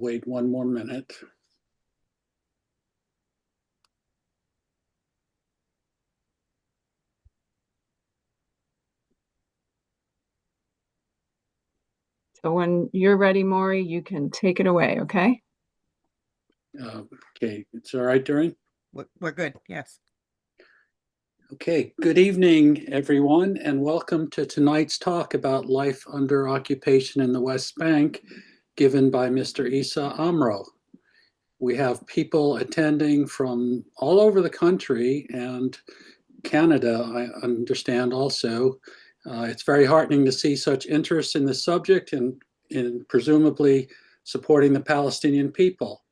Wait one more minute. So when you're ready, Maury, you can take it away, okay? Okay, it's all right, Doreen? We're good, yes. Okay, good evening, everyone, and welcome to tonight's talk about life under occupation in the West Bank, given by Mr. Issa Amro. We have people attending from all over the country and Canada, I understand also. It's very heartening to see such interest in the subject and in presumably supporting the Palestinian people.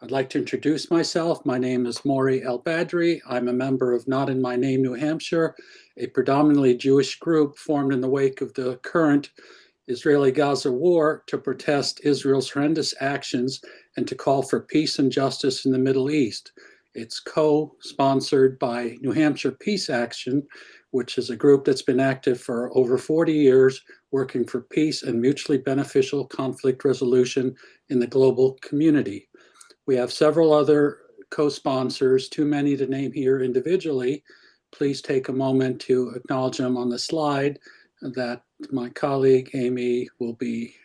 I'd like to introduce myself. My name is Maury El-Badri. I'm a member of Not in My Name, New Hampshire, a predominantly Jewish group formed in the wake of the current Israeli-Gaza war to protest Israel's horrendous actions and to call for peace and justice in the Middle East. It's co-sponsored by New Hampshire Peace Action, which is a group that's been active for over 40 years, working for peace and mutually beneficial conflict resolution in the global community. We have several other co-sponsors, too many to name here individually. Please take a moment to acknowledge them on the slide that my colleague Amy will be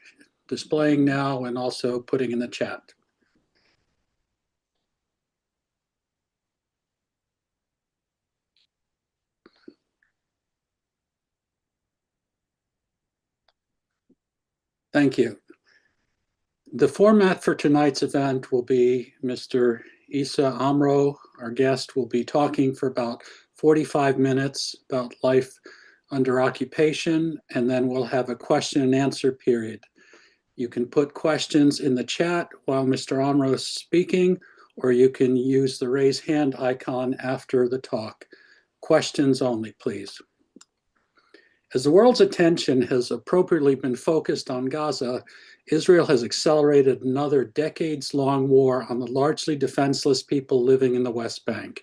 displaying now and also putting in the chat. Thank you. The format for tonight's event will be Mr. Issa Amro, our guest, will be talking for about 45 minutes about life under occupation, and then we'll have a question and answer period. You can put questions in the chat while Mr. Amro is speaking, or you can use the raise hand icon after the talk. Questions only, please. As the world's attention has appropriately been focused on Gaza, Israel has accelerated another decades-long war on the largely defenseless people living in the West Bank.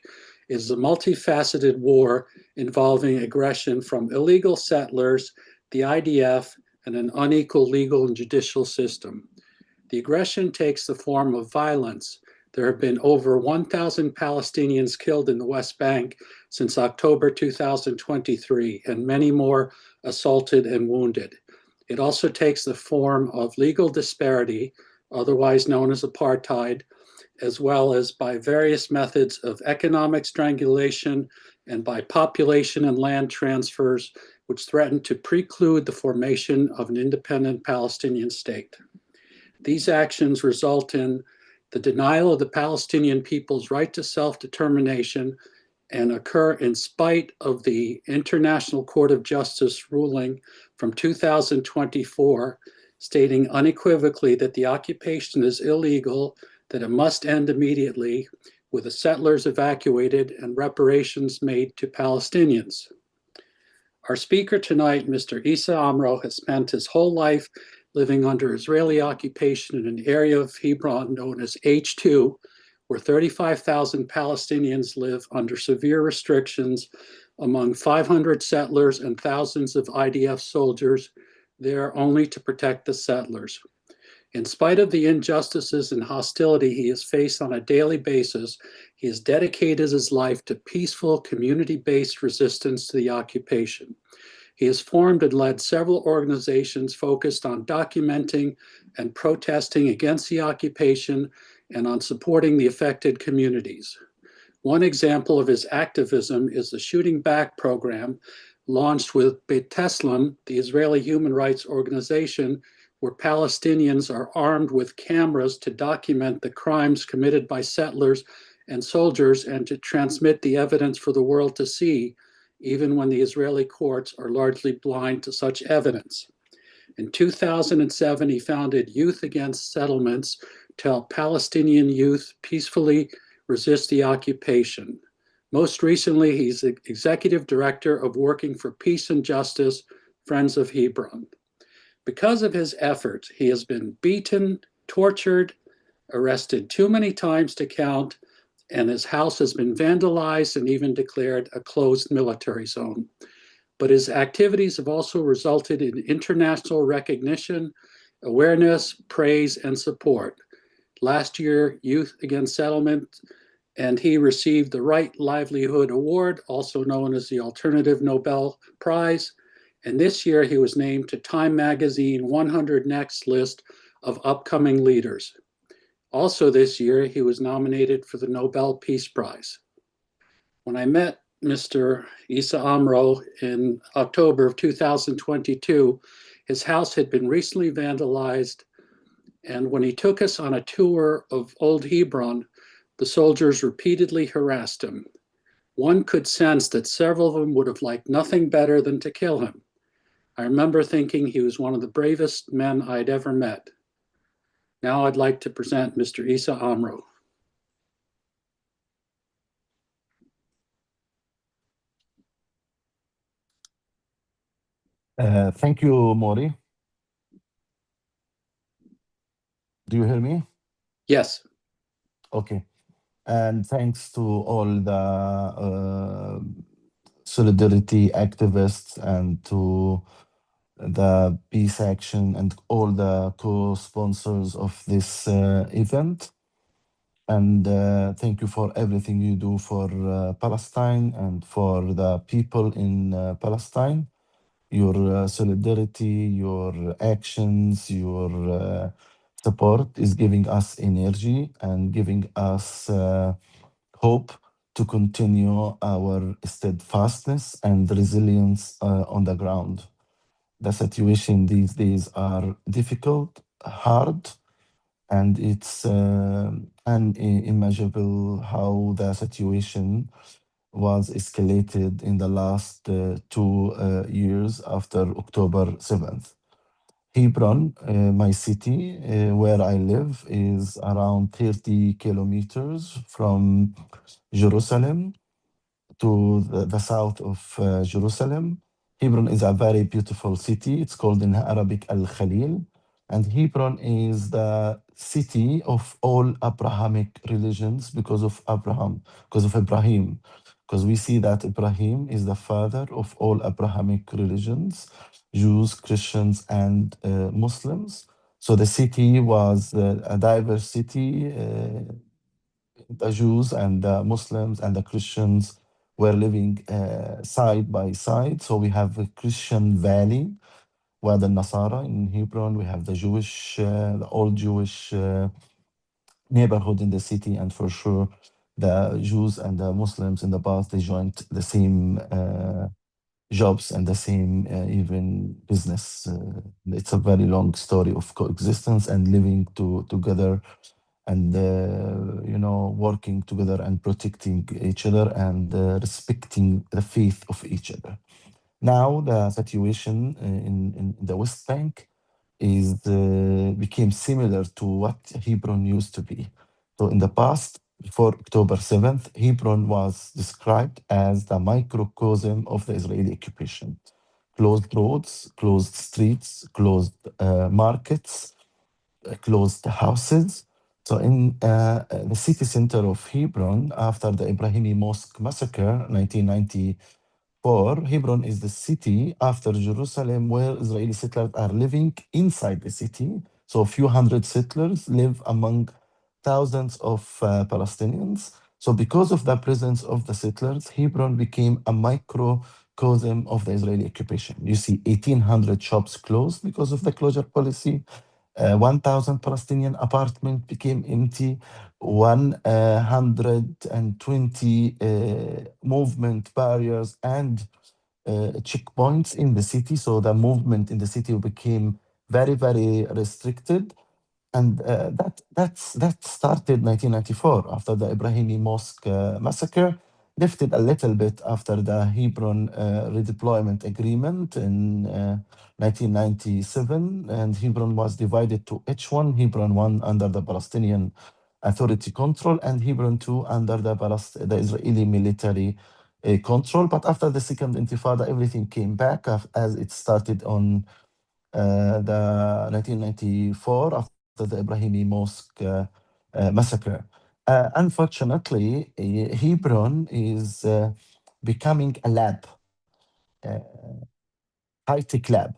It is a multifaceted war involving aggression from illegal settlers, the IDF, and an unequal legal and judicial system. The aggression takes the form of violence. There have been over 1,000 Palestinians killed in the West Bank since October 2023, and many more assaulted and wounded. It also takes the form of legal disparity, otherwise known as apartheid, as well as by various methods of economic strangulation and by population and land transfers, which threaten to preclude the formation of an independent Palestinian state. These actions result in the denial of the Palestinian people's right to self-determination and occur in spite of the International Court of Justice ruling from 2024, stating unequivocally that the occupation is illegal, that it must end immediately, with the settlers evacuated and reparations made to Palestinians. Our speaker tonight, Mr. Issa Amro, has spent his whole life living under Israeli occupation in an area of Hebron known as H2, where 35,000 Palestinians live under severe restrictions among 500 settlers and thousands of IDF soldiers there only to protect the settlers. In spite of the injustices and hostility he has faced on a daily basis, he has dedicated his life to peaceful, community-based resistance to the occupation. He has formed and led several organizations focused on documenting and protesting against the occupation and on supporting the affected communities. One example of his activism is the Shooting Back program launched with B'Tselem, the Israeli human rights organization, where Palestinians are armed with cameras to document the crimes committed by settlers and soldiers and to transmit the evidence for the world to see, even when the Israeli courts are largely blind to such evidence. In 2007, he founded Youth Against Settlements to help Palestinian youth peacefully resist the occupation. Most recently, he's the executive director of Working for Peace and Justice, Friends of Hebron. Because of his efforts, he has been beaten, tortured, arrested too many times to count, and his house has been vandalized and even declared a closed military zone. But his activities have also resulted in international recognition, awareness, praise, and support. last year Youth Against Settlement, and he received the Right Livelihood Award, also known as the Alternative Nobel Prize. And this year he was named to Time Magazine 100 Next list of upcoming leaders. Also this year, he was nominated for the Nobel Peace Prize. When I met Mr. Issa Amro in October of 2022, his house had been recently vandalized, and when he took us on a tour of Old Hebron, the soldiers repeatedly harassed him. One could sense that several of them would have liked nothing better than to kill him. I remember thinking he was one of the bravest men I'd ever met. Now I'd like to present Mr. Issa Amro. Thank you, Maury. Do you hear me? Yes. Okay. And thanks to all the solidarity activists and to the Peace Action and all the co-sponsors of this event. And thank you for everything you do for Palestine and for the people in Palestine. Your solidarity, your actions, your support is giving us energy and giving us hope to continue our steadfastness and resilience on the ground. The situation these days are difficult, hard, and it's unimaginable how the situation was escalated in the last 2 years after October 7th. Hebron, my city where I live, is around 30 kilometers from Jerusalem to the south of Jerusalem. Hebron is a very beautiful city. It's called in Arabic Al Khalil. And Hebron is the city of all Abrahamic religions because of Abraham, because of Ibrahim. Because we see that Ibrahim is the father of all Abrahamic religions, Jews, Christians, and Muslims. So the city was a diverse city. The Jews and the Muslims and the Christians were living side by side. So we have a Christian valley, where the Nasara in Hebron, we have the Jewish, the old Jewish neighborhood in the city, and for sure the Jews and the Muslims in the past, they joined the same jobs and the same even business. It's a very long story of coexistence and living together and working together and protecting each other and respecting the faith of each other. Now the situation in the West Bank is became similar to what Hebron used to be. So in the past, before October 7th, Hebron was described as the microcosm of the Israeli occupation. Closed roads, closed streets, closed markets, closed houses. So in the city center of Hebron, after the Ibrahimi Mosque massacre, 1994, Hebron is the city after Jerusalem where Israeli settlers are living inside the city. So a few hundred settlers live among thousands of Palestinians. So because of the presence of the settlers, Hebron became a microcosm of the Israeli occupation. You see 1,800 shops closed because of the closure policy. 1,000 Palestinian apartments became empty. 120 movement barriers and checkpoints in the city. So the movement in the city became very, very restricted. And that started 1994 after the Ibrahimi Mosque massacre, lifted a little bit after the Hebron redeployment agreement in 1997, and Hebron was divided to H1, Hebron 1 under the Palestinian Authority control, and Hebron 2 under the Israeli military control. But after the second Intifada, everything came back as it started on the 1994 after the Ibrahimi Mosque massacre. Unfortunately, Hebron is becoming a lab, uh, high-tech lab.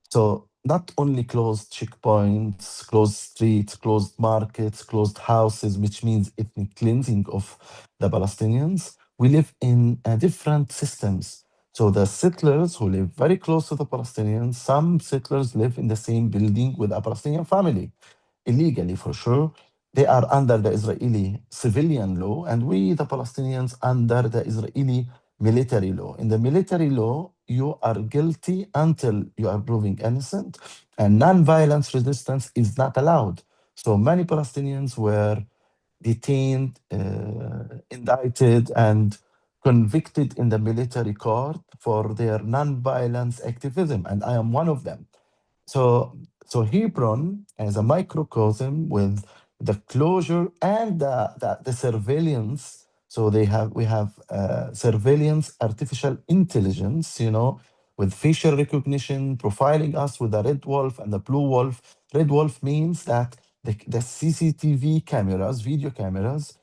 So not only closed checkpoints, closed streets, closed markets, closed houses, which means ethnic cleansing of the Palestinians. We live in different systems. So the settlers who live very close to the Palestinians, some settlers live in the same building with a Palestinian family, illegally for sure. They are under the Israeli civilian law, and we, the Palestinians, under the Israeli military law. In the military law, you are guilty until you are proven innocent, and non-violence resistance is not allowed. So many Palestinians were detained, indicted, and convicted in the military court for their non-violence activism, and I am one of them. So, so Hebron as a microcosm with the closure and the surveillance. So we have surveillance, artificial intelligence, with facial recognition, profiling us with the red wolf and the blue wolf. Red wolf means that the CCTV cameras, video cameras,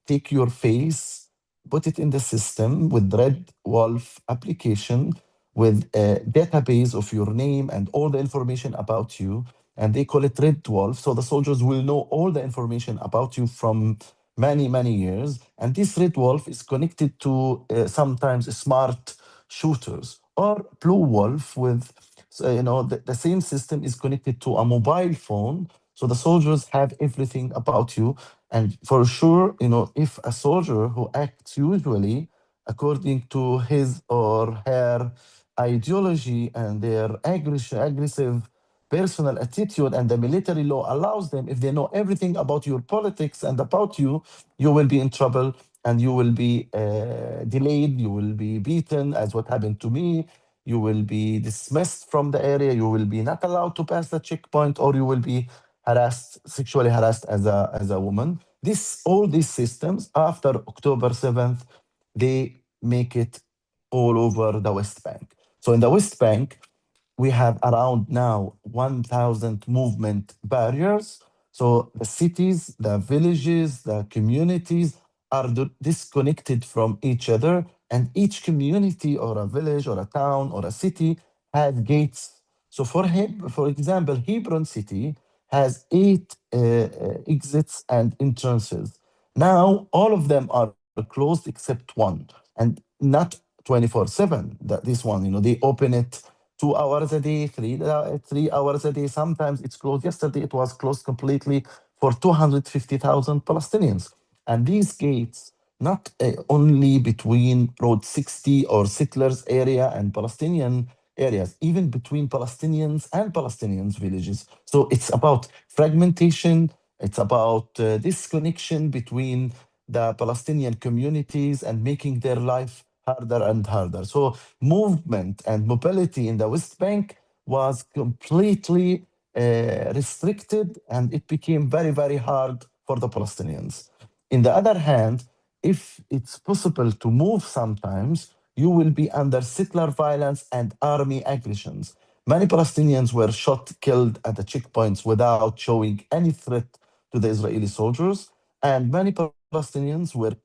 take your face, put it in the system with red wolf application with a database of your name and all the information about you. And they call it Red Wolf. So the soldiers will know all the information about you from many, many years. And this Red Wolf is connected to sometimes smart shooters, or Blue Wolf with, so, the same system is connected to a mobile phone. So the soldiers have everything about you. And for sure, if a soldier who acts usually according to his or her ideology and their aggressive personal attitude, and the military law allows them, if they know everything about your politics and about you, you will be in trouble, and you will be delayed, you will be beaten, as what happened to me. You will be dismissed from the area, you will be not allowed to pass the checkpoint, or you will be harassed, sexually harassed as a woman. All these systems after October 7th, they make it all over the West Bank. So in the West Bank, we have around now 1,000 movement barriers. So the cities, the villages, the communities are disconnected from each other, and each community or a village or a town or a city has gates. So for example, Hebron city has 8 exits and entrances. Now all of them are closed except one, and not 24/7. This one, they open it 2 hours a day, 3 hours a day. Sometimes it's closed. Yesterday, it was closed completely for 250,000 Palestinians. And these gates, not only between Road 60 or settlers area and Palestinian areas, even between Palestinians and Palestinians villages. So it's about fragmentation. It's about disconnection between the Palestinian communities and making their life harder and harder. So movement and mobility in the West Bank was completely restricted, and it became very, very hard for the Palestinians. In the other hand, if it's possible to move sometimes, you will be under settler violence and army aggressions. Many Palestinians were shot, killed at the checkpoints without showing any threat to the Israeli soldiers, and many Palestinians were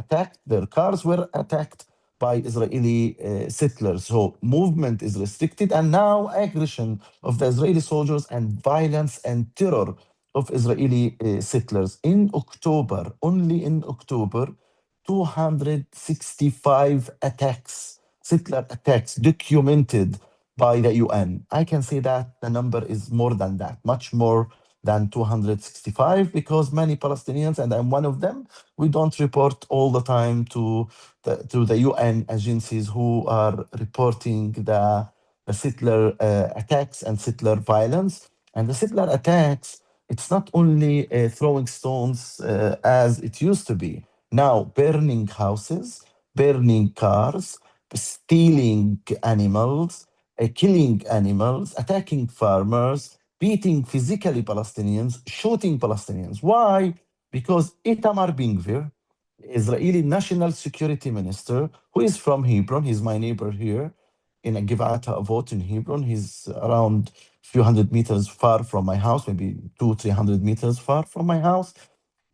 attacked, their cars were attacked by Israeli settlers. So movement is restricted, and now aggression of the Israeli soldiers and violence and terror of Israeli settlers. In October, only in October, 265 attacks, settler attacks documented by the UN. I can say that the number is more than that, much more than 265, because many Palestinians, and I'm one of them, we don't report all the time to the UN agencies who are reporting the settler attacks and settler violence. And the settler attacks, it's not only throwing stones as it used to be. Now, burning houses, burning cars, stealing animals, killing animals, attacking farmers, beating physically Palestinians, shooting Palestinians. Why? Because Itamar Ben-Gvir, Israeli National Security Minister, who is from Hebron, he's my neighbor here in a Giv'at Avot in Hebron. He's around a few hundred meters far from my house, maybe 200-300 meters far from my house.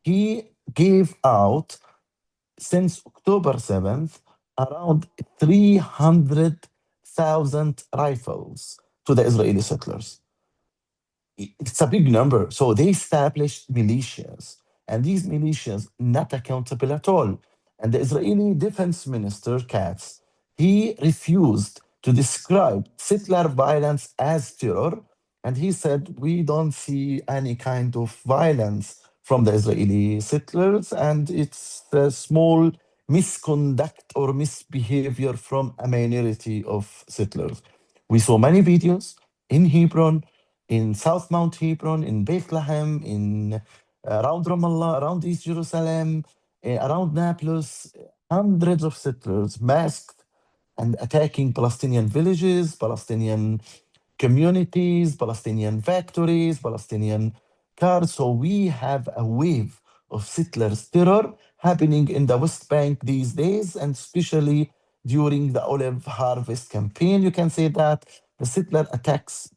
He gave out, since October 7th, around 300,000 rifles, to the Israeli settlers. It's a big number. So they established militias, and these militias not accountable at all. And the Israeli Defense Minister Katz, he refused to describe settler violence as terror, and he said we don't see any kind of violence from the Israeli settlers, and it's a small misconduct or misbehavior from a minority of settlers. We saw many videos in Hebron, in South Mount Hebron, in Bethlehem, in around Ramallah, around East Jerusalem, around Nablus, hundreds of settlers masked and attacking Palestinian villages, Palestinian communities, Palestinian factories, Palestinian cars. So we have a wave of settlers' terror happening in the West Bank these days, and especially during the olive harvest campaign. You can say that the settler attacks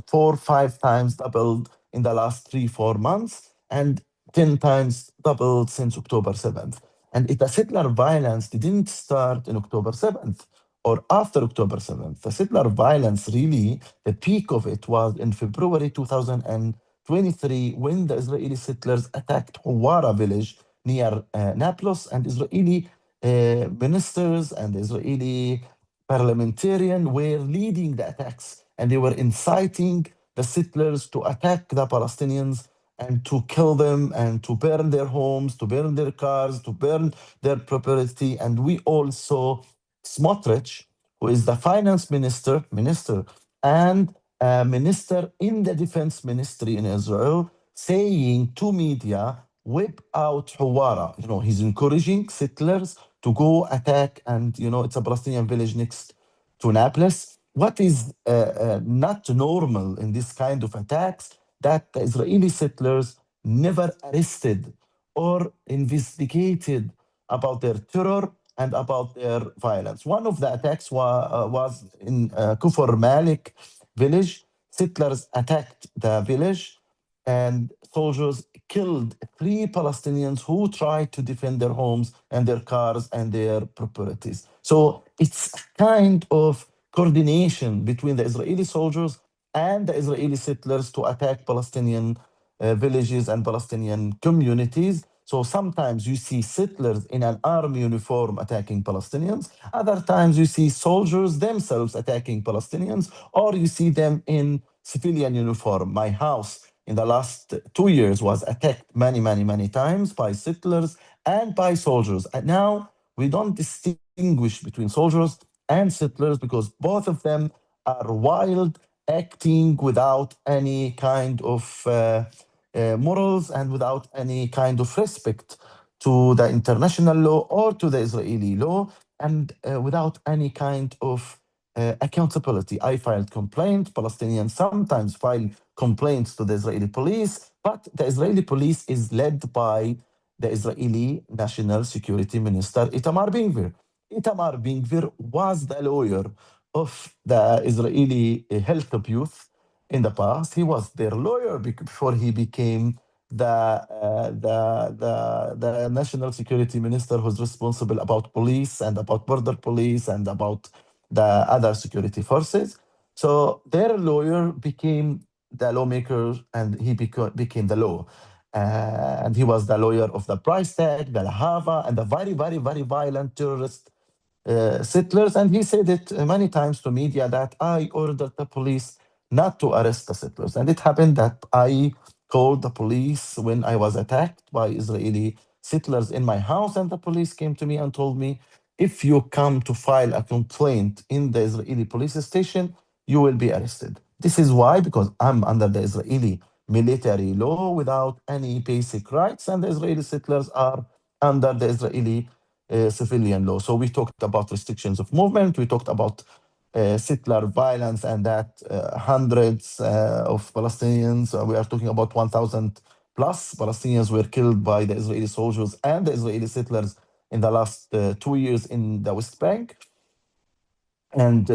4, 5 times doubled in the last 3, 4 months, and 10 times doubled since October 7th. And if the settler violence didn't start in October 7th or after October 7th, the settler violence really, the peak of it was in February 2023 when the Israeli settlers attacked Hawara village near Nablus, and Israeli ministers and Israeli parliamentarians were leading the attacks, and they were inciting the settlers to attack the Palestinians and to kill them and to burn their homes, to burn their cars, to burn their property. And we all saw Smotrich, who is the finance minister and a minister in the defense ministry in Israel, saying to media, whip out Hawara. He's encouraging settlers to go attack, and it's a Palestinian village next to Nablus. What is not normal in this kind of attacks, that the Israeli settlers never arrested or investigated about their terror and about their violence. One of the attacks was in Kufr Malik village. Settlers attacked the village, and soldiers killed 3 Palestinians who tried to defend their homes and their cars and their properties. So it's a kind of coordination between the Israeli soldiers and the Israeli settlers to attack Palestinian villages and Palestinian communities. So sometimes you see settlers in an army uniform attacking Palestinians. Other times you see soldiers themselves attacking Palestinians, or you see them in civilian uniform. My house in the last 2 years was attacked many, many, many times by settlers and by soldiers. And now we don't distinguish between soldiers and settlers because both of them are wild, acting without any kind of morals and without any kind of respect to the international law or to the Israeli law, and without any kind of accountability. I filed complaints. Palestinians sometimes file complaints to the Israeli police, but the Israeli police is led by the Israeli National Security Minister Itamar Ben-Gvir. Itamar Ben-Gvir was the lawyer of the Israeli health abuse in the past. He was their lawyer before he became the national security minister who's responsible about police and about border police and about the other security forces. So their lawyer became the lawmaker, and he became the law. And he was the lawyer of the price tag, the Lahava, and the very, very, very violent terrorist settlers. And he said it many times to media that I ordered the police not to arrest the settlers. And it happened that I called the police when I was attacked by Israeli settlers in my house, and the police came to me and told me, if you come to file a complaint in the Israeli police station, you will be arrested. This is why, because I'm under the Israeli military law without any basic rights, and the Israeli settlers are under the Israeli civilian law. So we talked about restrictions of movement, we talked about settler violence, and that hundreds of Palestinians, we are talking about 1,000 plus Palestinians were killed by the Israeli soldiers and the Israeli settlers in the last 2 years in the West Bank, and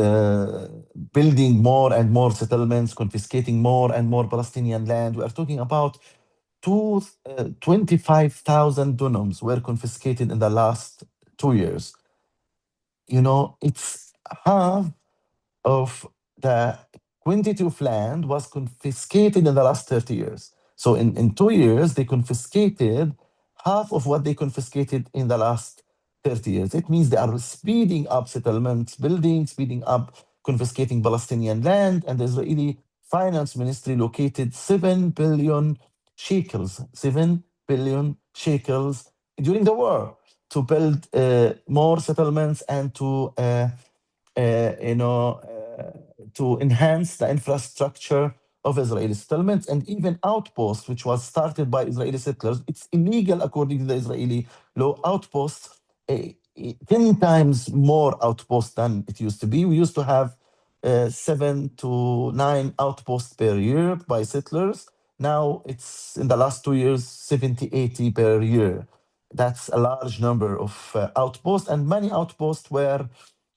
building more and more settlements, confiscating more and more Palestinian land. We are talking about 25,000 dunums were confiscated in the last 2 years. It's half of the 22 of land was confiscated in the last 30 years. So in 2 years, they confiscated half of what they confiscated in the last 30 years. It means they are speeding up settlements, building, speeding up confiscating Palestinian land, and the Israeli finance ministry located 7 billion shekels, 7 billion shekels during the war to build more settlements and to you know, to enhance the infrastructure of Israeli settlements and even outposts, which was started by Israeli settlers. It's illegal according to the Israeli law. Outposts, 10 times more outposts than it used to be. We used to have 7 to 9 outposts per year by settlers. Now it's in the last 2 years, 70, 80 per year. That's a large number of outposts, and many outposts were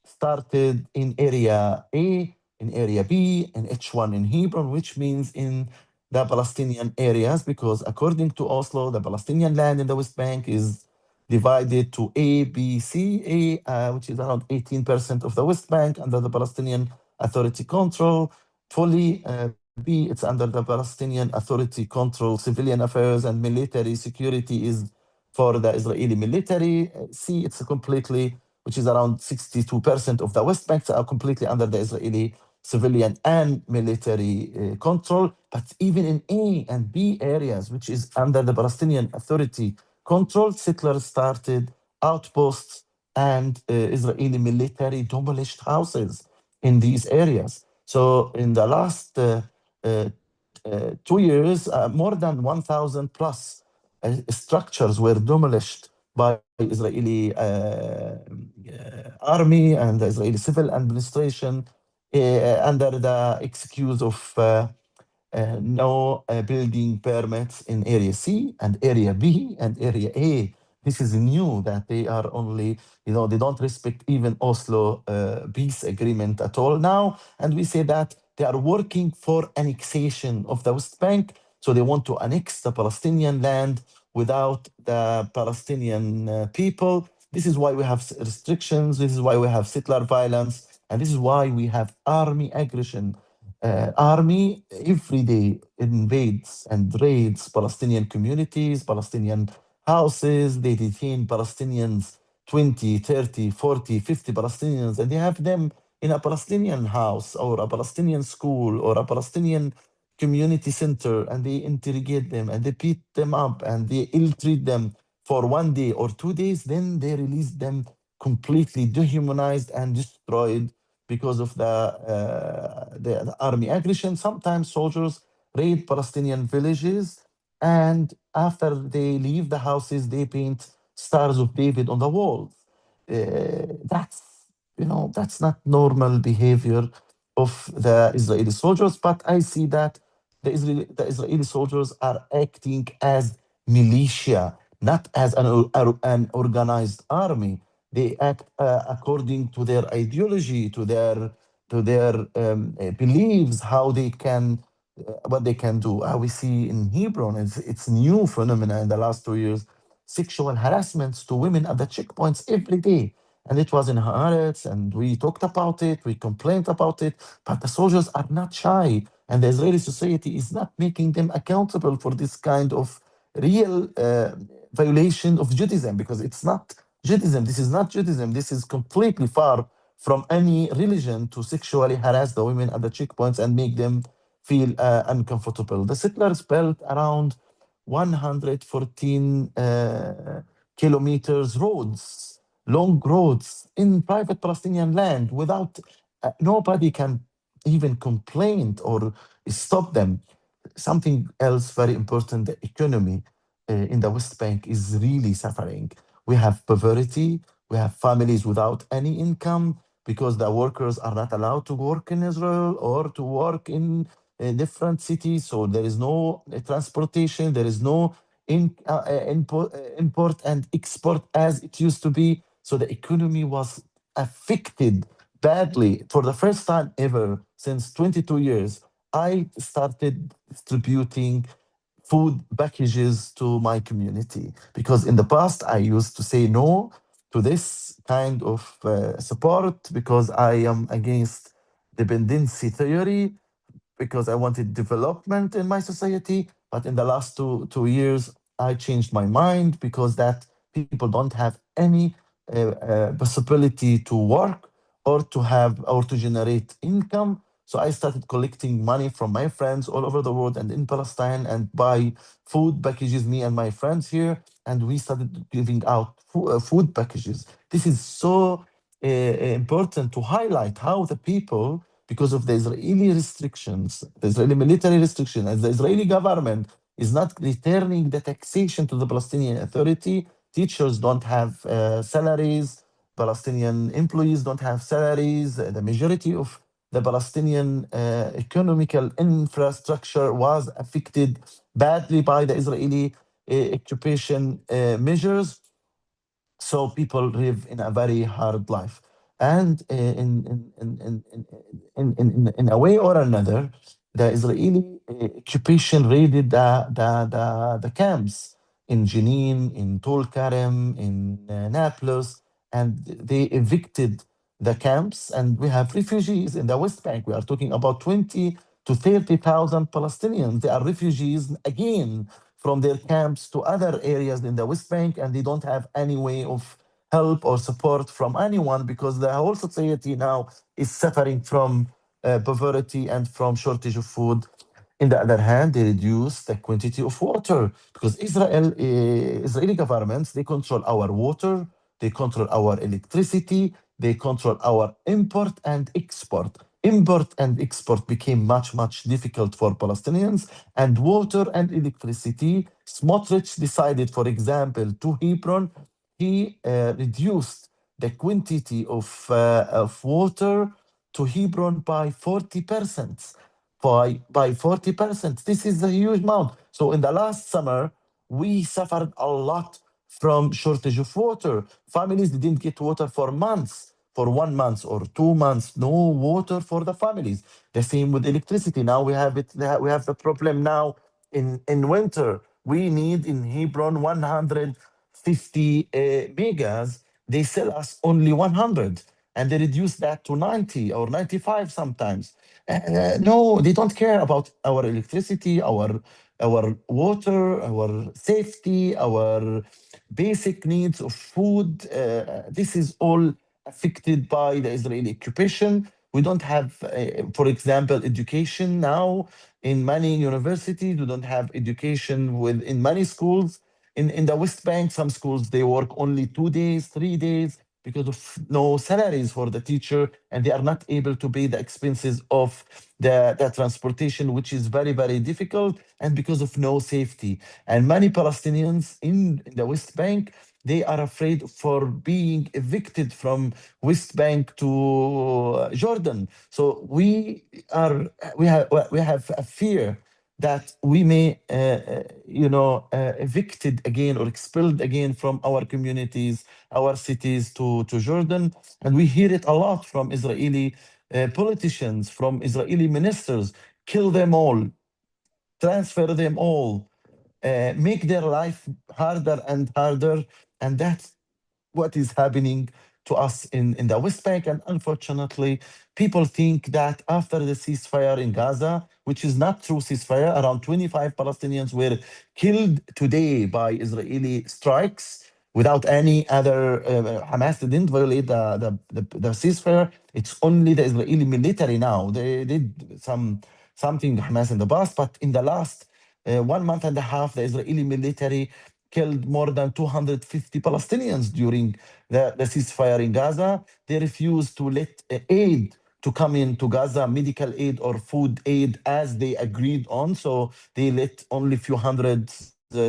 started in Area A, in Area B, in H1 in Hebron, which means in the Palestinian areas, because according to Oslo, the Palestinian land in the West Bank is divided to A, B, C. A, which is around 18% of the West Bank under the Palestinian Authority control. Fully, B, it's under the Palestinian Authority control. Civilian affairs and military security is for the Israeli military. C, it's completely, which is around 62% of the West Bank, are completely under the Israeli civilian and military control. But even in A and B areas, which is under the Palestinian Authority control, settlers started outposts and Israeli military demolished houses in these areas. So in the last 2 years, more than 1,000 plus structures were demolished by Israeli army and the Israeli civil administration under the excuse of no building permits in Area C and Area B and Area A. This is new that they are only, they don't respect even Oslo peace agreement at all now. And we say that they are working for annexation of the West Bank. So they want to annex the Palestinian land without the Palestinian people. This is why we have restrictions. This is why we have settler violence. And this is why we have army aggression. Army every day invades and raids Palestinian communities, Palestinian houses. They detain Palestinians, 20, 30, 40, 50 Palestinians, and they have them in a Palestinian house or a Palestinian school or a Palestinian community center, and they interrogate them and they beat them up and they ill-treat them for 1 day or 2 days. Then they release them completely dehumanized and destroyed because of the army aggression. Sometimes soldiers raid Palestinian villages, and after they leave the houses, they paint stars of David on the walls. That's that's not normal behavior of the Israeli soldiers. But I see that the Israeli soldiers are acting as militia, not as an organized army. They act according to their ideology, to their beliefs, how they can, what they can do. We see in Hebron, it's new phenomena in the last 2 years, sexual harassments to women at the checkpoints every day. And it was in Haaretz, and we talked about it, we complained about it, but the soldiers are not shy, and the Israeli society is not making them accountable for this kind of real violation of Judaism, because it's not Judaism. This is not Judaism. This is completely far from any religion to sexually harass the women at the checkpoints and make them feel uncomfortable. The settlers built around 114 kilometers roads, long roads in private Palestinian land without nobody can even complain or stop them. Something else very important, the economy in the West Bank is really suffering. We have poverty, we have families without any income because the workers are not allowed to work in Israel or to work in different cities. So there is no transportation, there is no import and export as it used to be. So the economy was affected badly for the first time ever since 22 years. I started distributing food packages to my community because in the past I used to say no to this kind of support because I am against dependency theory. because I wanted development in my society. But in the last two years, I changed my mind because that people don't have any possibility to work or to have or to generate income. So I started collecting money from my friends all over the world and in Palestine and buy food packages, me and my friends here, and we started giving out food packages. This is so important to highlight how the people, because of the Israeli restrictions, the Israeli military restriction, and the Israeli government is not returning the taxation to the Palestinian Authority. Teachers don't have salaries. Palestinian employees don't have salaries. The majority of the Palestinian economical infrastructure was affected badly by the Israeli occupation measures. So people live in a very hard life, and in a way or another, the Israeli occupation raided the camps in Jenin, in Tul Karem, in Nablus, and they evicted the camps. And we have refugees in the West Bank. We are talking about 20 to 30,000 Palestinians. They are refugees again from their camps to other areas in the West Bank, and they don't have any way of help or support from anyone because the whole society now is suffering from poverty and from shortage of food. In the other hand, they reduce the quantity of water because Israeli governments, they control our water, they control our electricity, they control our import and export. Import and export became much difficult for Palestinians, and water and electricity. Smotrich decided, for example, to Hebron, he reduced the quantity of water to Hebron by 40%. By 40%. This is a huge amount. So in the last summer, we suffered a lot from shortage of water. Families didn't get water for months, for 1 month or 2 months, no water for the families. The same with electricity. Now we have it. We have the problem now in winter. We need in Hebron 150 megas. They sell us only 100, and they reduce that to 90 or 95 sometimes. No, they don't care about our electricity, our water, our safety, our basic needs of food. This is all affected by the Israeli occupation. We don't have, for example, education now in many universities. We don't have education in many schools. In the West Bank, some schools they work only 2 days, 3 days because of no salaries for the teacher, and they are not able to pay the expenses of the transportation, which is very difficult, and because of no safety. And many Palestinians in the West Bank, they are afraid for being evicted from West Bank to Jordan. So we have a fear that we may evicted again or expelled again from our communities, our cities to Jordan. And we hear it a lot from Israeli politicians, from Israeli ministers: kill them all, transfer them all, make their life harder and harder. And that's what is happening to us in the West Bank. And unfortunately, people think that after the ceasefire in Gaza, which is not true ceasefire, around 25 Palestinians were killed today by Israeli strikes without any other. Hamas didn't violate the ceasefire. It's only the Israeli military now. They did something Hamas in the past, but in the last 1 month and a half, the Israeli military killed more than 250 Palestinians during the ceasefire in Gaza. They refused to let aid to come into Gaza, medical aid or food aid, as they agreed on. So they let only a few hundred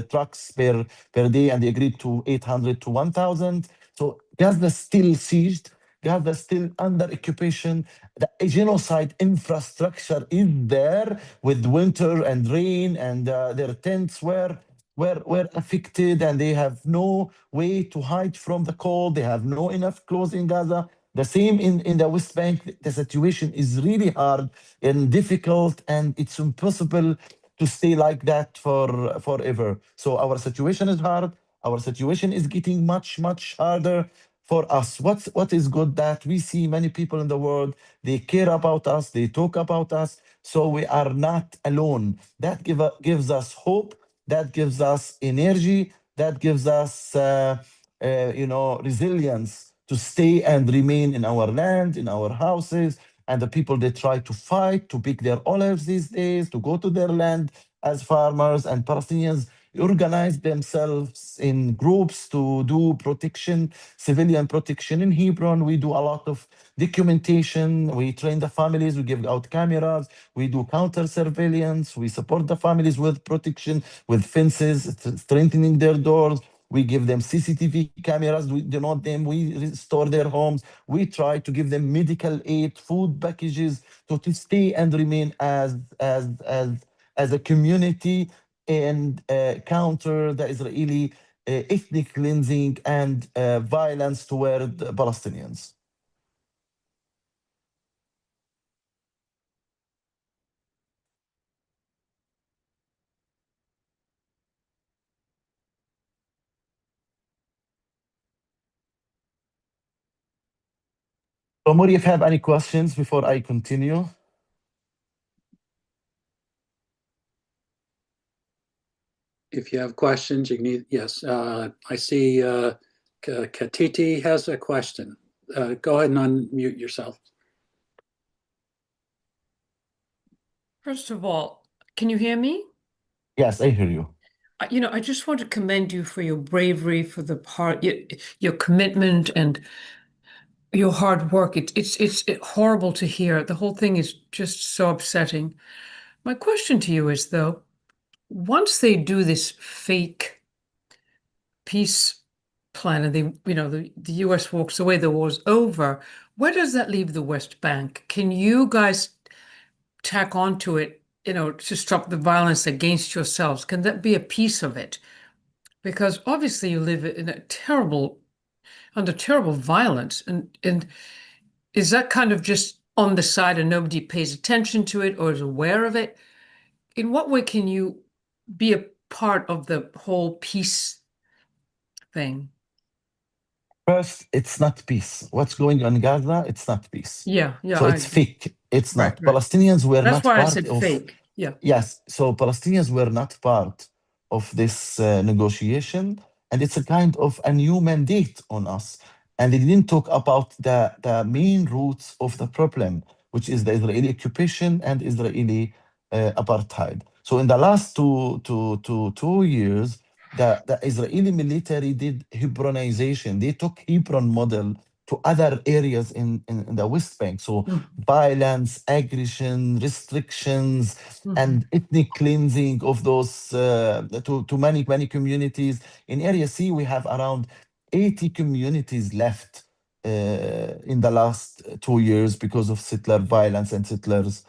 trucks per day, and they agreed to 800 to 1,000. So Gaza still sieged. Gaza still under occupation. The genocide infrastructure is there with winter and rain, and their tents were affected, and they have no way to hide from the cold. They have no enough clothes in Gaza. The same in the West Bank. The situation is really hard and difficult, and it's impossible to stay like that forever. So our situation is hard. Our situation is getting much harder for us. What is good that we see many people in the world, they care about us, they talk about us, so we are not alone. That gives us hope, that gives us energy, that gives us resilience to stay and remain in our land, in our houses. And the people, they try to fight to pick their olives these days, to go to their land as farmers. And Palestinians organize themselves in groups to do protection, civilian protection. In Hebron, we do a lot of documentation. We train the families, we give out cameras, we do counter surveillance, we support the families with protection, with fences, strengthening their doors. We give them CCTV cameras. We denote them. We restore their homes. We try to give them medical aid, food packages, to stay and remain as a community and counter the Israeli ethnic cleansing and violence toward the Palestinians. So, Mori, if you have any questions before I continue. If you have questions, you can need, yes. I see Katiti has a question. Go ahead and unmute yourself. First of all, can you hear me? Yes, I hear you. I just want to commend you for your bravery, for your commitment and your hard work. It's horrible to hear. The whole thing is just so upsetting. My question to you is, though, once they do this fake peace plan and the US walks away, the war's over, where does that leave the West Bank? Can you guys tack onto it, to stop the violence against yourselves? Can that be a piece of it? Because obviously you live in under terrible violence, and is that kind of just on the side and nobody pays attention to it or is aware of it? In what way can you be a part of the whole peace thing? First, it's not peace. What's going on in Gaza, it's not peace. Yeah, So I it's agree. fake. It's Right. not. Palestinians were That's not why I part said of. fake. Yeah. Yes, so Palestinians were not part of this negotiation, and it's a kind of a new mandate on us. And they didn't talk about the main roots of the problem, which is the Israeli occupation and Israeli apartheid. So in the last two years, the Israeli military did Hebronization. They took Hebron model to other areas in the West Bank. So violence, aggression, restrictions, and ethnic cleansing of those to many communities. In Area C, we have around 80 communities left in the last 2 years because of settler violence and settlers'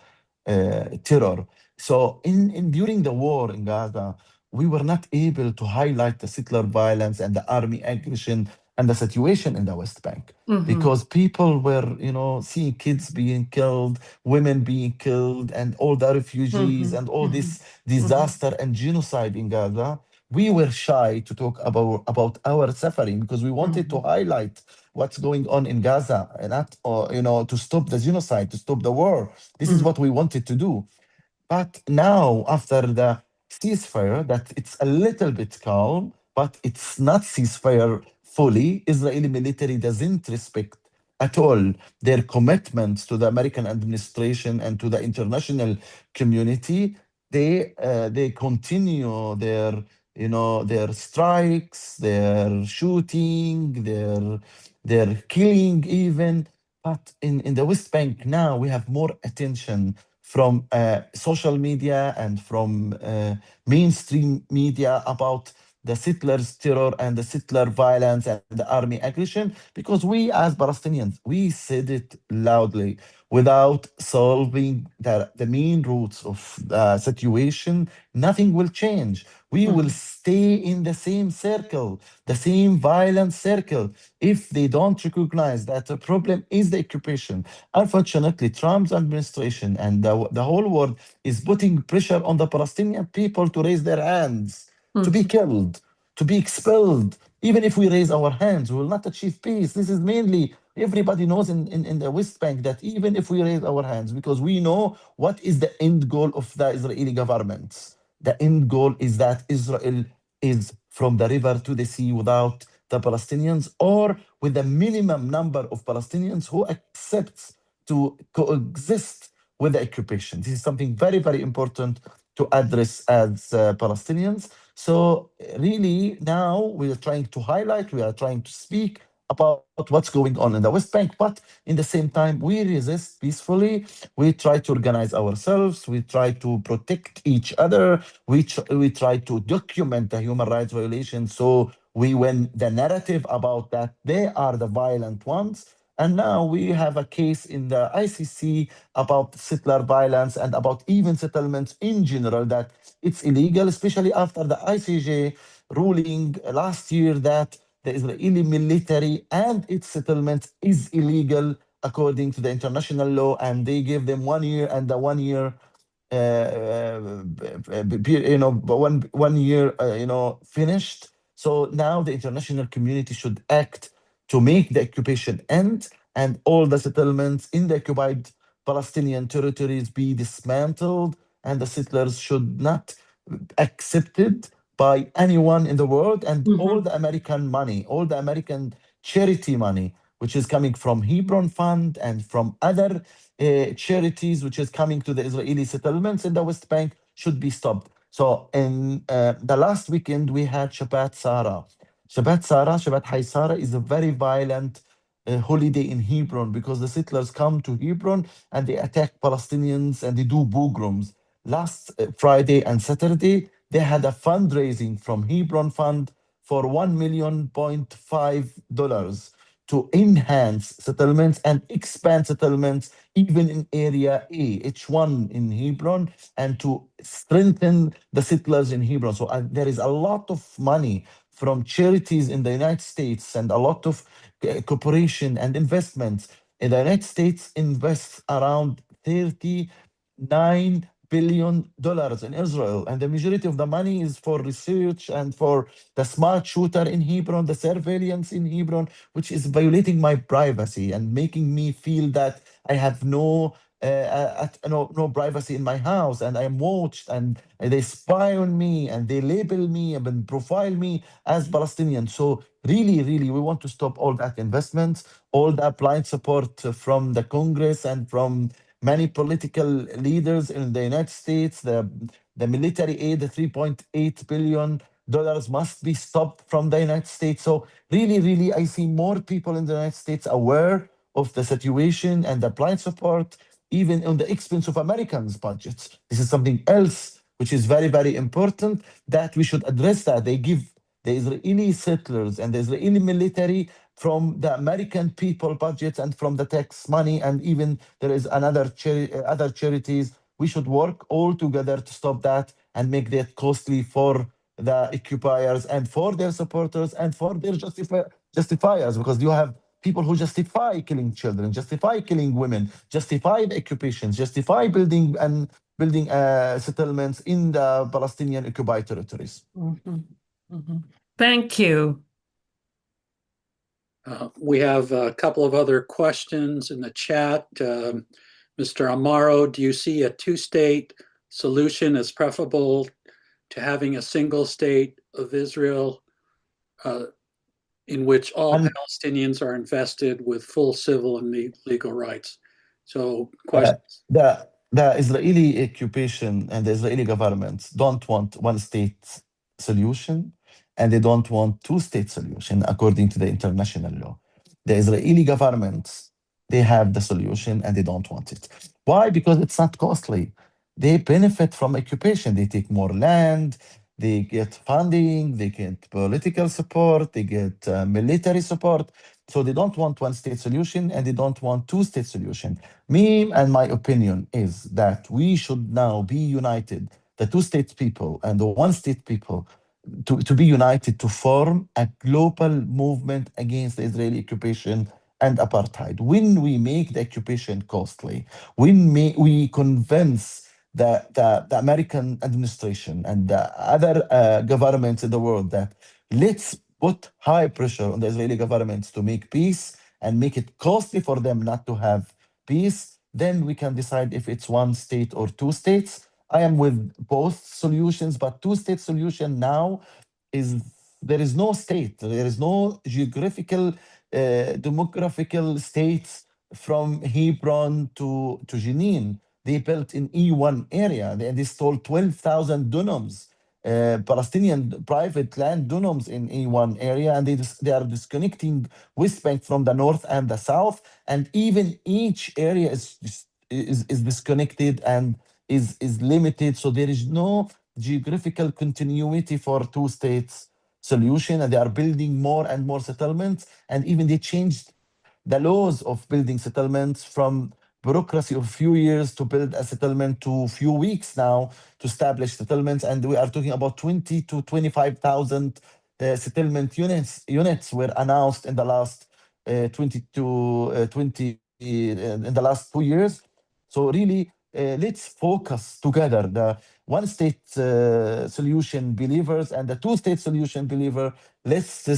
terror. So during the war in Gaza, we were not able to highlight the settler violence and the army aggression and the situation in the West Bank because people were, seeing kids being killed, women being killed, and all the refugees and all this disaster and genocide in Gaza. We were shy to talk about our suffering because we wanted to highlight what's going on in Gaza and not, to stop the genocide, to stop the war. This is what we wanted to do. But now, after the ceasefire, that it's a little bit calm, but it's not ceasefire fully. Israeli military doesn't respect at all their commitments to the American administration and to the international community. They continue their strikes, their shooting, their killing even. But in the West Bank now we have more attention from social media and from mainstream media about the settlers' terror and the settler violence and the army aggression, because we as Palestinians, we said it loudly. Without solving the main roots of the situation, nothing will change. We will stay in the same circle, the same violent circle, if they don't recognize that the problem is the occupation. Unfortunately, Trump's administration and the whole world is putting pressure on the Palestinian people to raise their hands, to be killed, to be expelled, Even if we raise our hands, we will not achieve peace. This is mainly, everybody knows in the West Bank that even if we raise our hands, because we know what is the end goal of the Israeli government. The end goal is that Israel is from the river to the sea without the Palestinians, or with a minimum number of Palestinians who accepts to coexist with the occupation. This is something very, very important to address as Palestinians. So really now we are trying to highlight, we are trying to speak about what's going on in the West Bank, but in the same time, we resist peacefully. We try to organize ourselves. We try to protect each other. We try to document the human rights violations. So we win the narrative about that they are the violent ones. And now we have a case in the ICC about settler violence and about even settlements in general that it's illegal, especially after the ICJ ruling last year that the Israeli military and its settlement is illegal according to the international law, and they give them 1 year, and the 1 year, one year, finished. So now the international community should act to make the occupation end, and all the settlements in the occupied Palestinian territories be dismantled, and the settlers should not accepted by anyone in the world, and all the American money, all the American charity money, which is coming from Hebron Fund and from other charities, which is coming to the Israeli settlements in the West Bank, should be stopped. So in the last weekend, we had Shabbat Sarah. Shabbat Haisara is a very violent holiday in Hebron because the settlers come to Hebron and they attack Palestinians and they do pogroms. Last Friday and Saturday, they had a fundraising from Hebron Fund for $1.5 million to enhance settlements and expand settlements even in Area A, H1 in Hebron, and to strengthen the settlers in Hebron. So there is a lot of money from charities in the United States and a lot of cooperation and investments. In the United States invests around $39 billion in Israel, and the majority of the money is for research and for the smart shooter in Hebron, the surveillance in Hebron, which is violating my privacy and making me feel that I have no privacy in my house, and I am watched, and they spy on me, and they label me and profile me as Palestinian. So really, really, we want to stop all that investment, all that blind support from the Congress and from many political leaders in the United States. The military aid, the $3.8 billion must be stopped from the United States. So really, really, I see more people in the United States aware of the situation and the blind support, even on the expense of Americans' budgets. This is something else which is very, very important that we should address that. They give the Israeli settlers and the Israeli military from the American people budgets and from the tax money, and even there is other charities. We should work all together to stop that and make that costly for the occupiers and for their supporters and for their justifiers, because you have people who justify killing children, justify killing women, justify the occupations, justify building settlements in the Palestinian occupied territories. Thank you. We have a couple of other questions in the chat. Mr. Amaro, do you see a two-state solution as preferable to having a single state of Israel in which all Palestinians are invested with full civil and legal rights? So questions. The Israeli occupation and the Israeli government don't want one-state solution, and they don't want two-state solution according to the international law. The Israeli government, they have the solution and they don't want it. Why? Because it's not costly. They benefit from occupation. They take more land, they get funding, they get political support, they get military support. So they don't want one-state solution and they don't want two-state solution. Me and my opinion is that we should now be united, the two-state people and the one-state people, to be united to form a global movement against the Israeli occupation and apartheid. When we make the occupation costly, when we convince the American administration and the other governments in the world that let's put high pressure on the Israeli government to make peace and make it costly for them not to have peace, then we can decide if it's one state or two states. I am with both solutions, but two-state solution now is there is no state, there is no geographical, demographical states from Hebron to Jenin. They built in E1 area. They stole 12,000 dunams, Palestinian private land dunams in E1 area, and they are disconnecting West Bank from the north and the south, and even each area is disconnected and is limited. So there is no geographical continuity for two states solution, and they are building more and more settlements, and even they changed the laws of building settlements from bureaucracy of few years to build a settlement to few weeks now to establish settlements, and we are talking about 20 to 25,000 settlement units were announced in the last 20 to 20 in the last 2 years. So really, let's focus together the one state solution believers and the two-state solution believer. Let's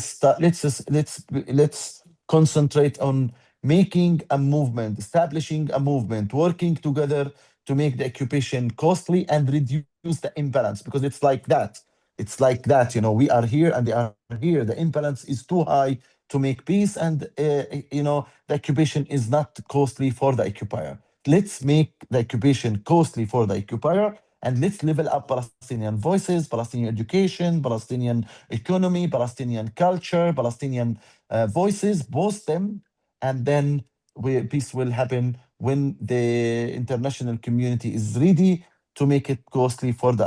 concentrate on making a movement, establishing a movement, working together to make the occupation costly and reduce the imbalance, because it's like that. It's like that, we are here and they are here. The imbalance is too high to make peace, and the occupation is not costly for the occupier. Let's make the occupation costly for the occupier, and let's level up Palestinian voices, Palestinian education, Palestinian economy, Palestinian culture, Palestinian voices, both them, and then peace will happen when the international community is ready to make it costly for the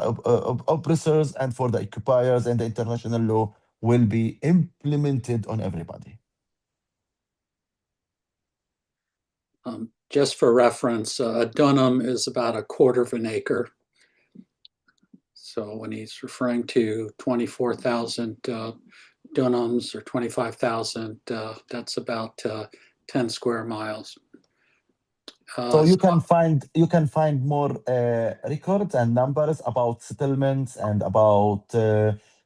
oppressors and for the occupiers, and the international law will be implemented on everybody. Just for reference, a dunam is about a quarter of an acre. So when he's referring to 24,000 dunams or 25,000, that's about 10 square miles. So you can find more records and numbers about settlements and about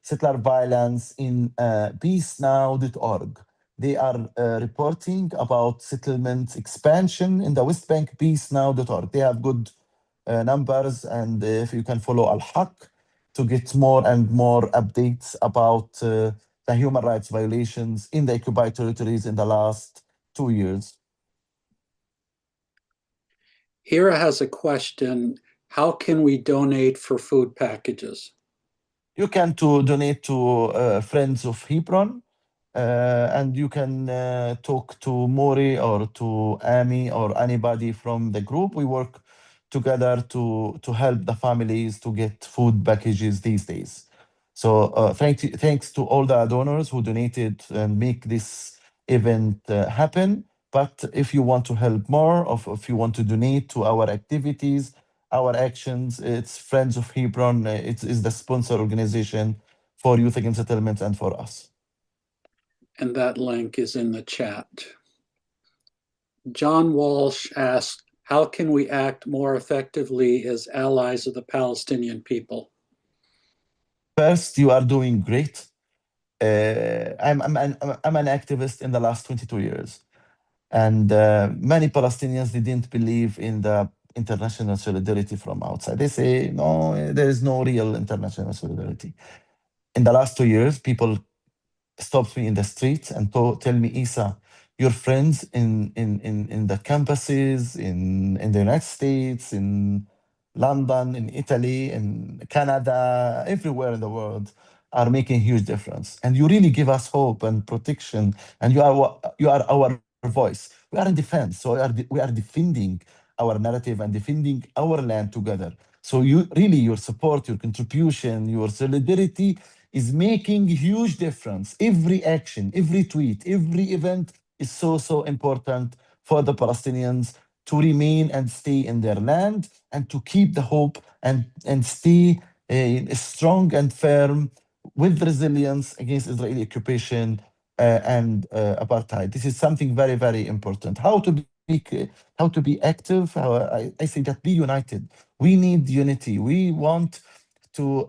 settler violence in peacenow.org. They are reporting about settlement expansion in the West Bank, peacenow.org. They have good numbers, and if you can follow Al-Haq to get more and more updates about the human rights violations in the occupied territories in the last 2 years. Ira has a question. How can we donate for food packages? You can donate to Friends of Hebron, and you can talk to Mori or to Amy or anybody from the group. We work together to help the families to get food packages these days. So thanks to all the donors who donated and make this event happen. But if you want to help more, or if you want to donate to our activities, our actions, it's Friends of Hebron. It is the sponsor organization for Youth Against Settlement and for us. And that link is in the chat. John Walsh asked, how can we act more effectively as allies of the Palestinian people? First, you are doing great. I'm an activist in the last 22 years. And many Palestinians, they didn't believe in the international solidarity from outside. They say, no, there is no real international solidarity. In the last 2 years, people stopped me in the streets and tell me, Issa, your friends in the campuses, in the United States, in London, in Italy, in Canada, everywhere in the world are making huge difference. And you really give us hope and protection, and you are our voice. We are in defense, so we are defending our narrative and defending our land together. So your support, your contribution, your solidarity is making huge difference. Every action, every tweet, every event is so important for the Palestinians to remain and stay in their land, and to keep the hope and stay strong and firm with resilience against Israeli occupation and apartheid. This is something very, very important. How to be active? I say that be united. We need unity. We want to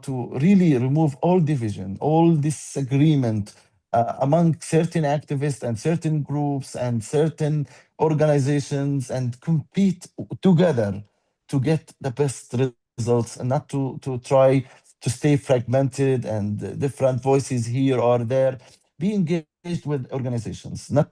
to really remove all division, all disagreement among certain activists and certain groups and certain organizations, and compete together to get the best results, and not to try to stay fragmented and different voices here or there. Be engaged with organizations, not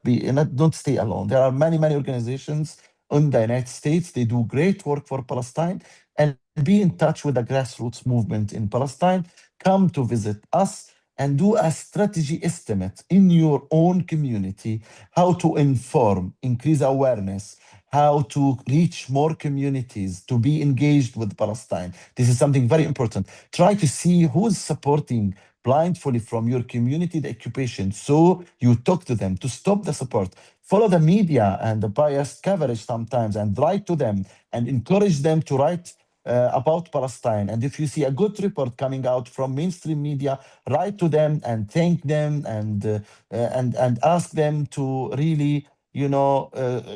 don't stay alone. There are many organizations in the United States. They do great work for Palestine, and be in touch with the grassroots movement in Palestine. Come to visit us and do a strategy estimate in your own community, how to inform, increase awareness, how to reach more communities to be engaged with Palestine. This is something very important. Try to see who's supporting blindly from your community the occupation, so you talk to them to stop the support. Follow the media and the biased coverage sometimes, and write to them and encourage them to write about Palestine. And if you see a good report coming out from mainstream media, write to them and thank them, and ask them to really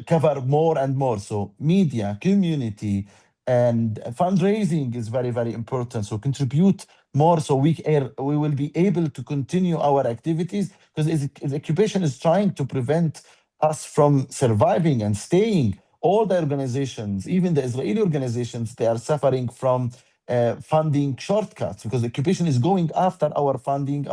cover more and more. So media, community, and fundraising is very important. So contribute more, so we will be able to continue our activities, because the occupation is trying to prevent us from surviving and staying. All the organizations, even the Israeli organizations, they are suffering from funding shortcuts, because the occupation is going after our funding.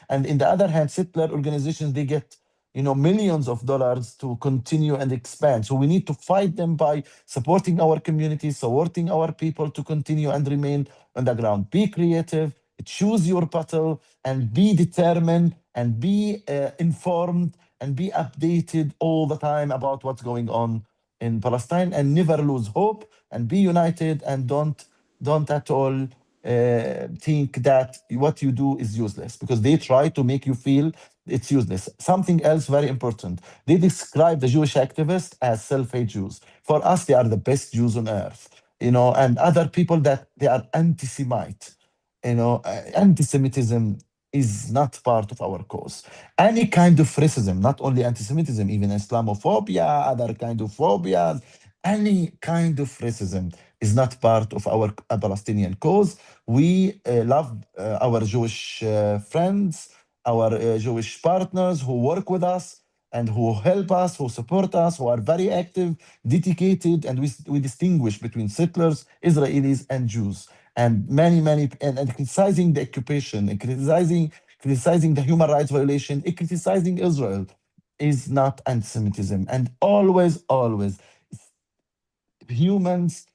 And in the other hand, settler organizations, they get millions of dollars to continue and expand. So we need to fight them by supporting our communities, supporting our people to continue and remain on the ground. Be creative, choose your battle, and be determined, and be informed, and be updated all the time about what's going on in Palestine, and never lose hope, and be united, and don't at all think that what you do is useless, because they try to make you feel it's useless. Something else very important: they describe the Jewish activists as self-hate Jews. For us, they are the best Jews on earth, and other people that they are anti-Semite. Anti-Semitism is not part of our cause. Any kind of racism, not only anti-Semitism, even Islamophobia, other kind of phobias, any kind of racism is not part of our Palestinian cause. We love our Jewish friends, our Jewish partners who work with us and who help us, who support us, who are very active, dedicated, and we distinguish between settlers, Israelis, and Jews. And many, and criticizing the occupation, and criticizing the human rights violation, and criticizing Israel is not anti-Semitism. And always, humans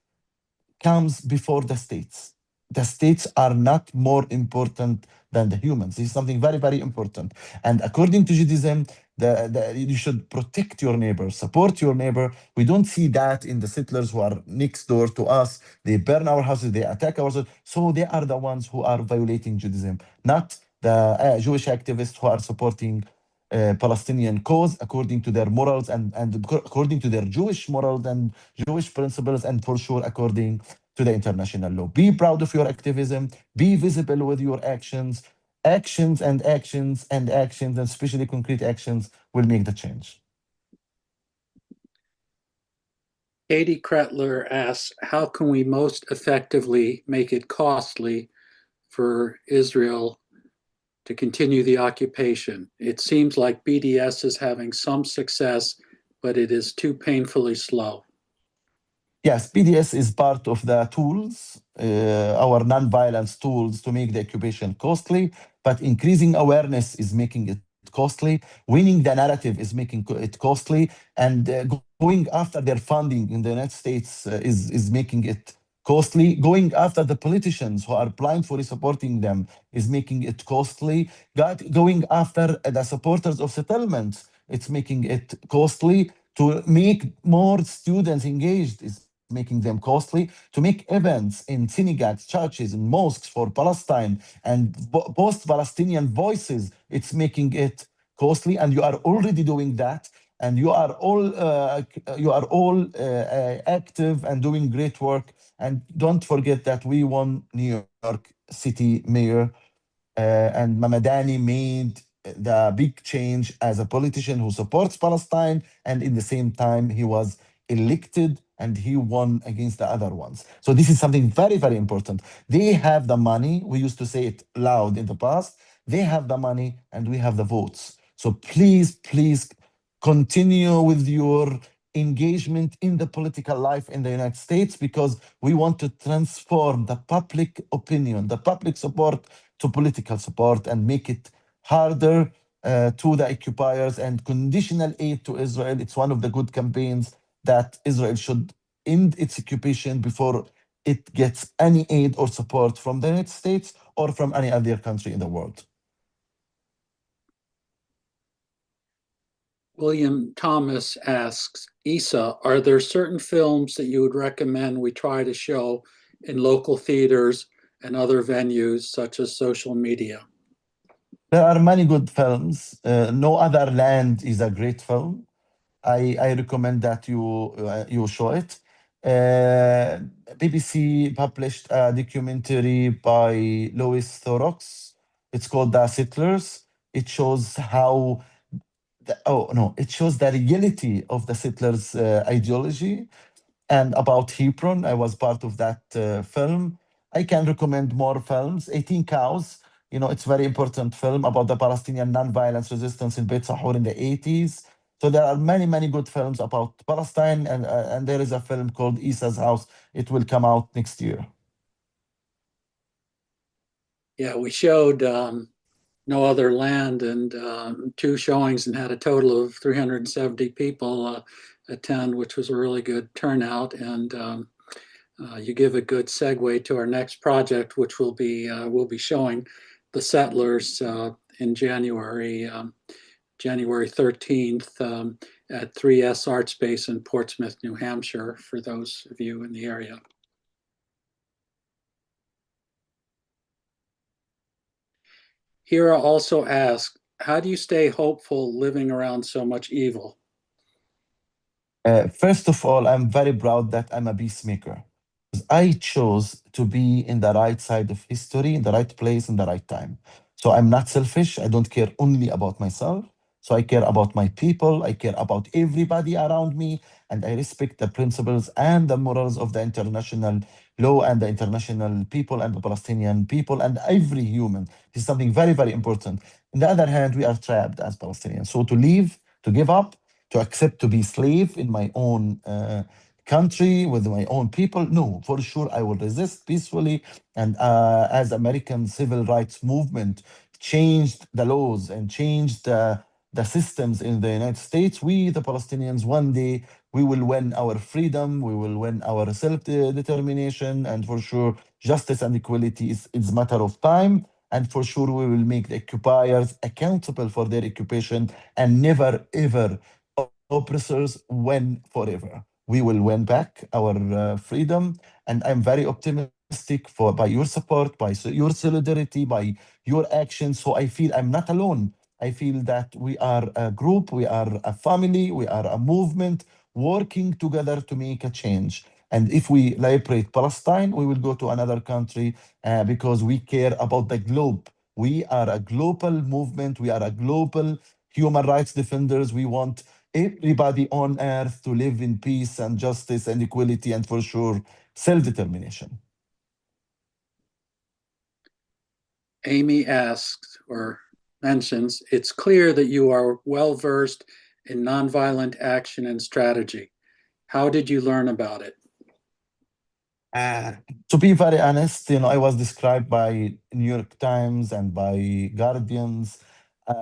comes before the states. The states are not more important than the humans. This is something very important. And according to Judaism, you should protect your neighbor, support your neighbor. We don't see that in the settlers who are next door to us. They burn our houses, they attack our houses. So they are the ones who are violating Judaism, not the Jewish activists who are supporting Palestinian cause according to their morals, and according to their Jewish morals and Jewish principles, and for sure according to the international law. Be proud of your activism. Be visible with your actions. Actions, and especially concrete actions, will make the change. Katie Kretler asks, how can we most effectively make it costly for Israel to continue the occupation? It seems like BDS is having some success, but it is too painfully slow. Yes, BDS is part of the tools, our non-violence tools, to make the occupation costly, but increasing awareness is making it costly. Winning the narrative is making it costly, and going after their funding in the United States is making it costly. Going after the politicians who are blindly supporting them is making it costly. Going after the supporters of settlements, it's making it costly. To make more students engaged is making them costly. To make events in synagogues, churches, and mosques for Palestine and post-Palestinian voices, it's making it costly. And you are already doing that, and you are all active and doing great work. And don't forget that we won New York City Mayor, and Mamadani made the big change as a politician who supports Palestine, and in the same time he was elected and he won against the other ones. So this is something very, very important. They have the money. We used to say it loud in the past. They have the money and we have the votes. So please, please continue with your engagement in the political life in the United States, because we want to transform the public opinion, the public support to political support, and make it harder to the occupiers. And conditional aid to Israel, it's one of the good campaigns that Israel should end its occupation before it gets any aid or support from the United States or from any other country in the world. William Thomas asks, Issa, are there certain films that you would recommend we try to show in local theaters and other venues such as social media? There are many good films. No Other Land is a great film. I recommend that you show it. BBC published a documentary by Louis Thoreaux. It's called The Settlers. It shows how it shows the reality of the settlers' ideology and about Hebron. I was part of that film. I can recommend more films. 18 Cows, it's a very important film about the Palestinian non-violence resistance in Beit Sahur in the 80s. So there are many, many good films about Palestine, and there is a film called Issa's House. It will come out next year. Yeah, we showed No Other Land and 2 showings and had a total of 370 people attend, which was a really good turnout. And you give a good segue to our next project, which we'll be showing The Settlers in January 13th at 3S Art Space in Portsmouth, New Hampshire, for those of you in the area. Hira also asks, how do you stay hopeful living around so much evil? First of all, I'm very proud that I'm a peacemaker. I chose to be in the right side of history, in the right place, in the right time. So I'm not selfish. I don't care only about myself. So I care about my people. I care about everybody around me. And I respect the principles and the morals of the international law and the international people and the Palestinian people and every human. This is something very, very important. On the other hand, we are trapped as Palestinians. So to leave, to give up, to accept to be slave in my own country with my own people, no, for sure I will resist peacefully. And as American civil rights movement changed the laws and changed the systems in the United States, we the Palestinians, one day we will win our freedom, we will win our self-determination, and for sure justice and equality is a matter of time. And for sure we will make the occupiers accountable for their occupation, and never ever oppressors win forever. We will win back our freedom, and I'm very optimistic by your support, by your solidarity, by your actions. So I feel I'm not alone. I feel that we are a group, we are a family, we are a movement working together to make a change. And if we liberate Palestine, we will go to another country because we care about the globe. We are a global movement. We are a global human rights defenders. We want everybody on earth to live in peace and justice and equality, and for sure, self-determination. Amy asks or mentions, it's clear that you are well-versed in nonviolent action and strategy. How did you learn about it? To be very honest, I was described by New York Times and by Guardians,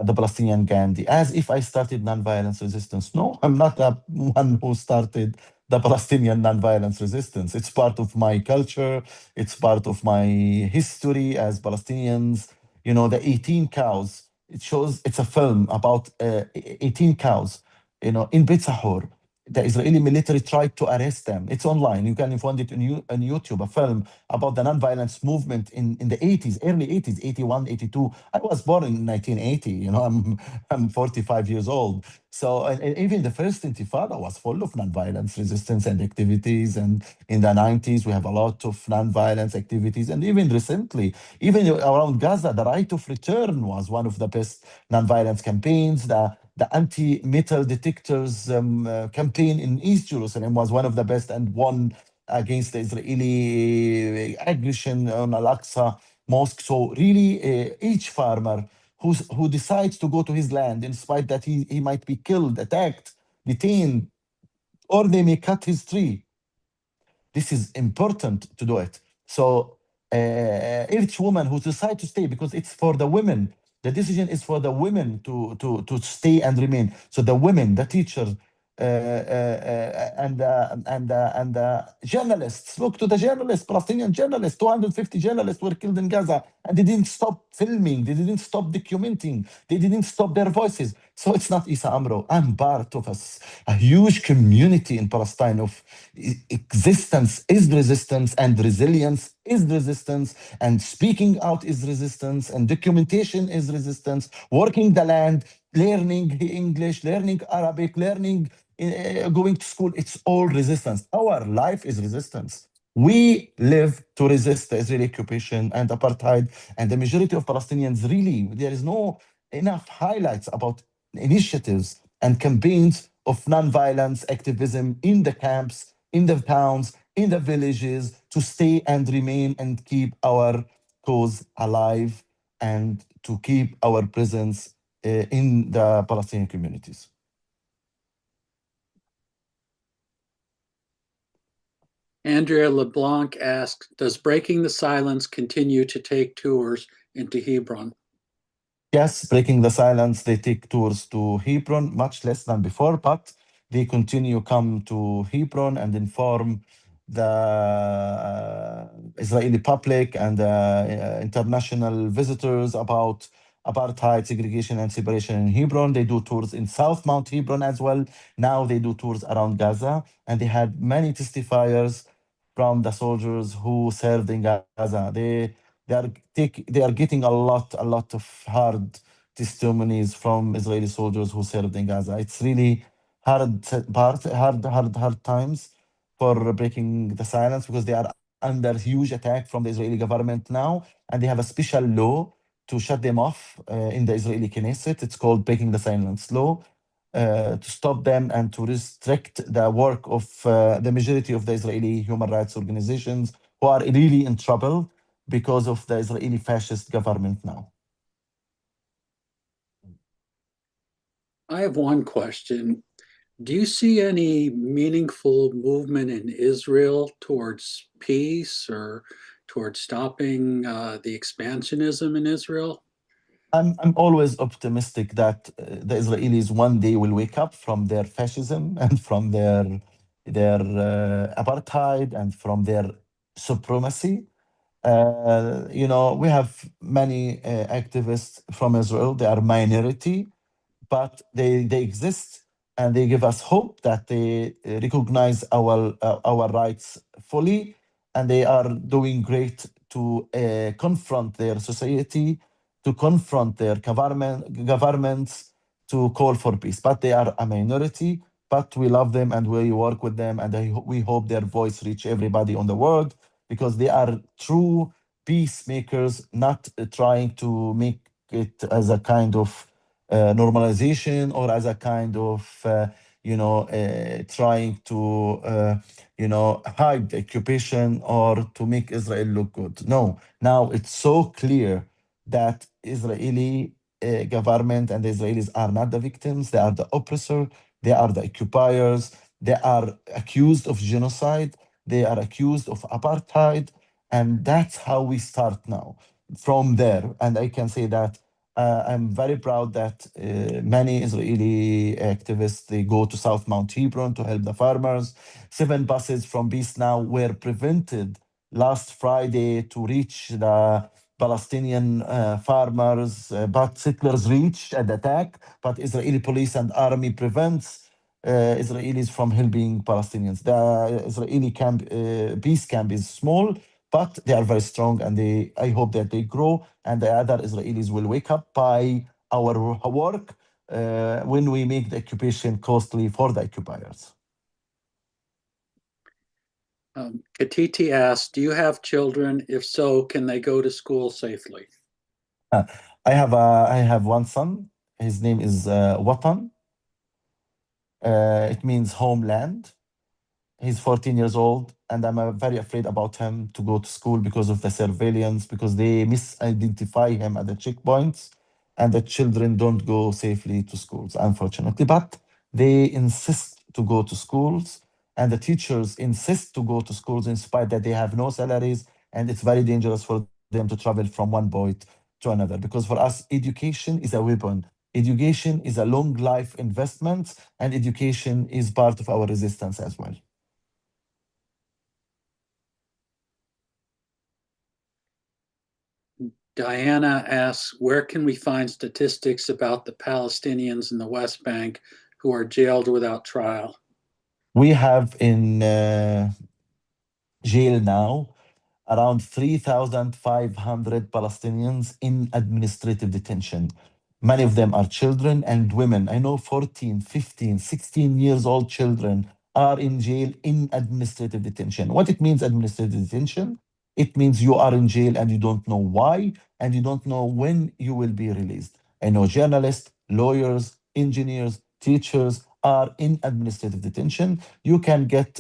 the Palestinian Gandhi, as if I started nonviolence resistance. No, I'm not the one who started the Palestinian nonviolence resistance. It's part of my culture. It's part of my history as Palestinians. The 18 cows. It's a film about 18 cows, in Beit Sahur. The Israeli military tried to arrest them. It's online. You can find it on YouTube, a film about the nonviolence movement in the 80s, early 80s, 81, 82. I was born in 1980. I'm 45 years old. So and even the first Intifada was full of nonviolence resistance and activities. And in the 90s, we have a lot of nonviolence activities. And even recently, even around Gaza, the right of return was one of the best nonviolence campaigns. the anti-metal detectors campaign in East Jerusalem was one of the best and won against the Israeli aggression on Al-Aqsa Mosque. So really, each farmer who decides to go to his land, in spite that he might be killed, attacked, detained, or they may cut his tree, this is important to do it. So each woman who decides to stay, because it's for the women, the decision is for the women to stay and remain. So the women, the teachers, and journalists. Look to the journalists, Palestinian journalists. 250 journalists were killed in Gaza, and they didn't stop filming. They didn't stop documenting. They didn't stop their voices. So it's not Issa Amro. I'm part of a huge community in Palestine of existence is resistance, and resilience is resistance, and speaking out is resistance, and documentation is resistance. Working the land, learning English, learning Arabic, learning going to school, it's all resistance. Our life is resistance. We live to resist the Israeli occupation and apartheid, and the majority of Palestinians really, there is no enough highlights about initiatives and campaigns of nonviolence activism in the camps, in the towns, in the villages, to stay and remain and keep our cause alive and to keep our presence in the Palestinian communities. Andrea LeBlanc asks, does Breaking the Silence continue to take tours into Hebron? Yes, Breaking the Silence, they take tours to Hebron, much less than before, but they continue come to Hebron and inform the Israeli public and international visitors about apartheid, segregation, and separation in Hebron. They do tours in South Mount Hebron as well. Now they do tours around Gaza, and they had many testifiers from the soldiers who served in Gaza. They are getting a lot of hard testimonies from Israeli soldiers who served in Gaza. It's really hard times for Breaking the Silence, because they are under huge attack from the Israeli government now, and they have a special law to shut them off in the Israeli Knesset. It's called Breaking the Silence law. To stop them and to restrict the work of the majority of the Israeli human rights organizations who are really in trouble because of the Israeli fascist government now. I have one question. Do you see any meaningful movement in Israel towards peace or towards stopping the expansionism in Israel? I'm always optimistic that the Israelis one day will wake up from their fascism and from their apartheid and from their supremacy. We have many activists from Israel. They are minority, but they exist, and they give us hope that they recognize our rights fully, and they are doing great to confront their society, to confront their governments, to call for peace. But they are a minority, but we love them and we work with them, and we hope their voice reach everybody on the world, because they are true peacemakers, not trying to make it as a kind of normalization, or as a kind of trying to hide the occupation or to make Israel look good. No, now it's so clear that Israeli government and the Israelis are not the victims. They are the oppressor. They are the occupiers. They are accused of genocide. They are accused of apartheid. And that's how we start now, from there. And I can say that I'm very proud that many Israeli activists, they go to South Mount Hebron to help the farmers. 7 buses from Peace Now were prevented last Friday to reach the Palestinian farmers, but settlers reached and attack, but Israeli police and army prevents Israelis from helping Palestinians. The Israeli camp, peace camp is small, but they are very strong, and I hope that they grow, and the other Israelis will wake up by our work when we make the occupation costly for the occupiers. Katiti asked, do you have children? If so, can they go to school safely? I have one son. His name is Watan. It means homeland. He's 14 years old, and I'm very afraid about him to go to school because of the surveillance, because they misidentify him at the checkpoints, and the children don't go safely to schools, unfortunately. But they insist to go to schools, and the teachers insist to go to schools in spite that they have no salaries, and it's very dangerous for them to travel from one point to another. Because for us, education is a weapon. Education is a long life investment, and education is part of our resistance as well. Diana asks, where can we find statistics about the Palestinians in the West Bank who are jailed without trial? We have in jail now around 3,500 Palestinians in administrative detention. Many of them are children and women. I know 14, 15, 16 years old children are in jail in administrative detention. What it means, administrative detention? It means you are in jail and you don't know why, and you don't know when you will be released. I know journalists, lawyers, engineers, teachers are in administrative detention. You can get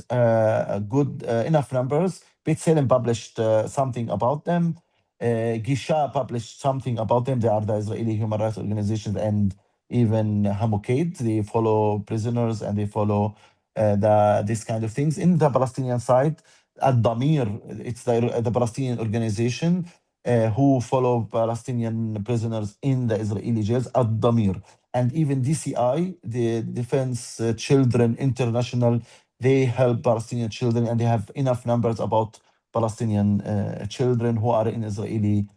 good enough numbers. B'Tselem published something about them. Gisha published something about them. They are the Israeli human rights organizations, and even Hamokate. They follow prisoners and they follow this kind of things. In the Palestinian side, Ad-Damir, it's the Palestinian organization who follow Palestinian prisoners in the Israeli jails, Ad-Damir. And even DCI, the Defense Children International, they help Palestinian children, and they have enough numbers about Palestinian children who are in Israeli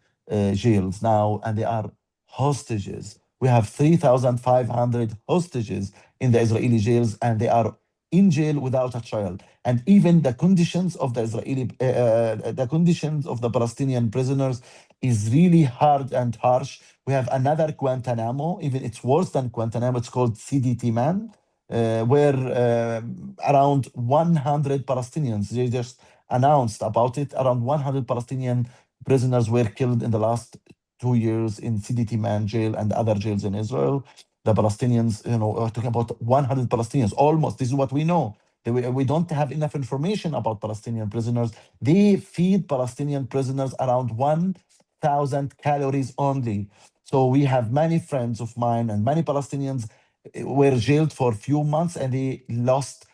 jails now, and they are hostages. We have 3,500 hostages in the Israeli jails, and they are in jail without a trial. And even the conditions of the conditions of the Palestinian prisoners is really hard and harsh. We have another Guantanamo, even it's worse than Guantanamo. It's called CDT Man, where around 100 Palestinians, they just announced about it, around 100 Palestinian prisoners were killed in the last 2 years in CDT Man jail and other jails in Israel. The Palestinians, are talking about 100 Palestinians, almost. This is what we know. We don't have enough information about Palestinian prisoners. They feed Palestinian prisoners around 1,000 calories only. So we have many friends of mine and many Palestinians were jailed for a few months, and they lost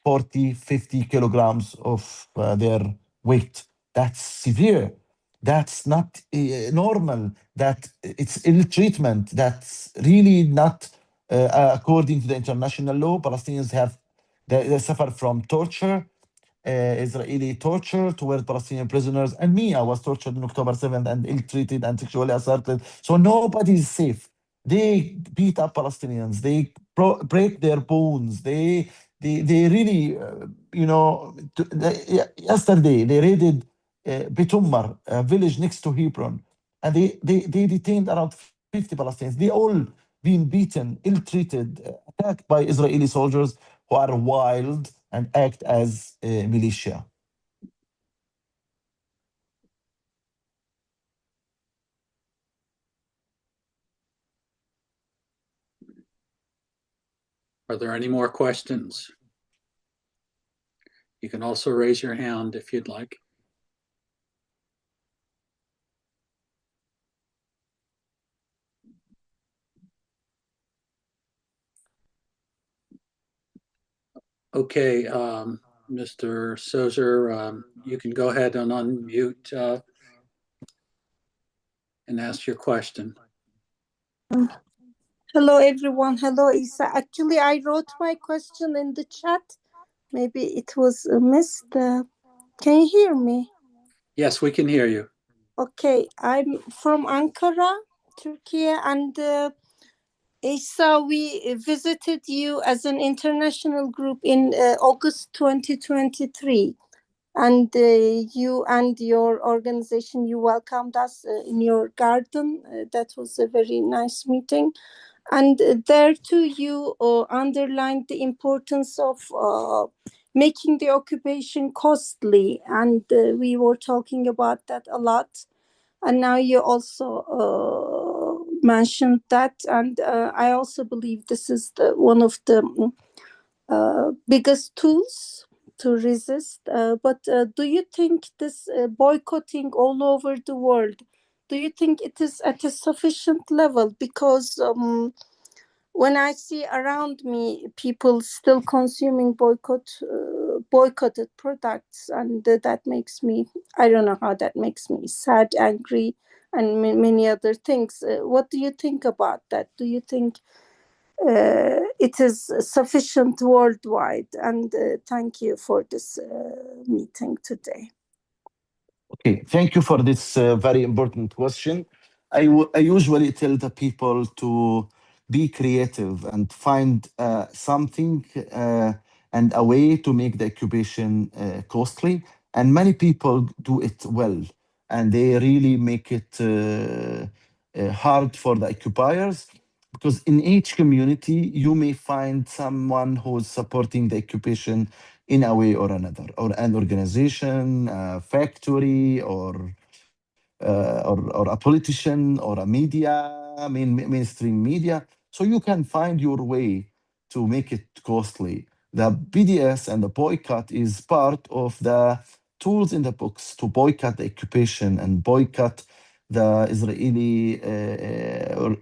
40, 50 kilograms of their weight. That's severe. That's not normal. That it's ill treatment. That's really not according to the international law. Palestinians they suffer from torture, Israeli torture toward Palestinian prisoners. And me, I was tortured on October 7th and ill-treated and sexually assaulted. So nobody is safe. They beat up Palestinians. They break their bones. They really, yesterday they raided Betumar, a village next to Hebron, and they detained around 50 Palestinians. They all been beaten, ill-treated, attacked by Israeli soldiers who are wild and act as militia. Are there any more questions? You can also raise your hand if you'd like. Okay, Mr. Sozer, you can go ahead and unmute and ask your question. Hello, everyone. Hello, Issa. Actually, I wrote my question in the chat. Maybe it was missed. Can you hear me? Yes, we can hear you. Okay, I'm from Ankara, Turkey, and Issa, we visited you as an international group in August 2023. And you and your organization, you welcomed us in your garden. That was a very nice meeting. And there too, you underlined the importance of making the occupation costly. And we were talking about that a lot. And now you also mentioned that, and I also believe this is one of the biggest tools to resist. But do you think this boycotting all over the world, do you think it is at a sufficient level? Because when I see around me people still consuming boycotted products, and that makes me, I don't know how that makes me sad, angry, and many other things. What do you think about that? Do you think it is sufficient worldwide? And thank you for this meeting today. Okay, thank you for this very important question. I usually tell the people to be creative and find something and a way to make the occupation costly. And many people do it well, and they really make it hard for the occupiers. Because in each community, you may find someone who's supporting the occupation in a way or another, or an organization, a factory, or a politician, or a media, mainstream media. So you can find your way to make it costly. The BDS and the boycott is part of the tools in the books to boycott the occupation and boycott the Israeli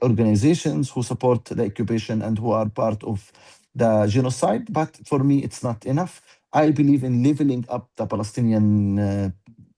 organizations who support the occupation and who are part of the genocide. But for me, it's not enough. I believe in leveling up the Palestinian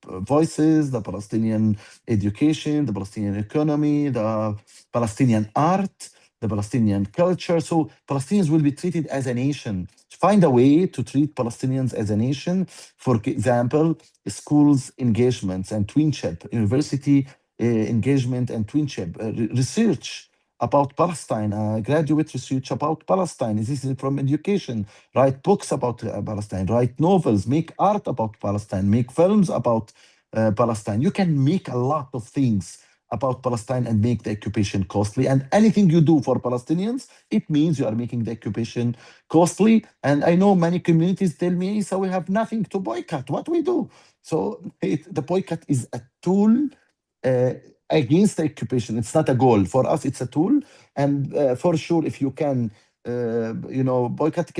voices, the Palestinian education, the Palestinian economy, the Palestinian art, the Palestinian culture. So Palestinians will be treated as a nation. Find a way to treat Palestinians as a nation. For example, schools engagements and twinship, university engagement and twinship, research about Palestine, graduate research about Palestine. This is from education. Write books about Palestine, write novels, make art about Palestine, make films about Palestine. You can make a lot of things about Palestine and make the occupation costly. And anything you do for Palestinians, it means you are making the occupation costly. And I know many communities tell me, so we have nothing to boycott. What do we do? So the boycott is a tool against the occupation. It's not a goal. For us, it's a tool. And for sure, if you can, boycott,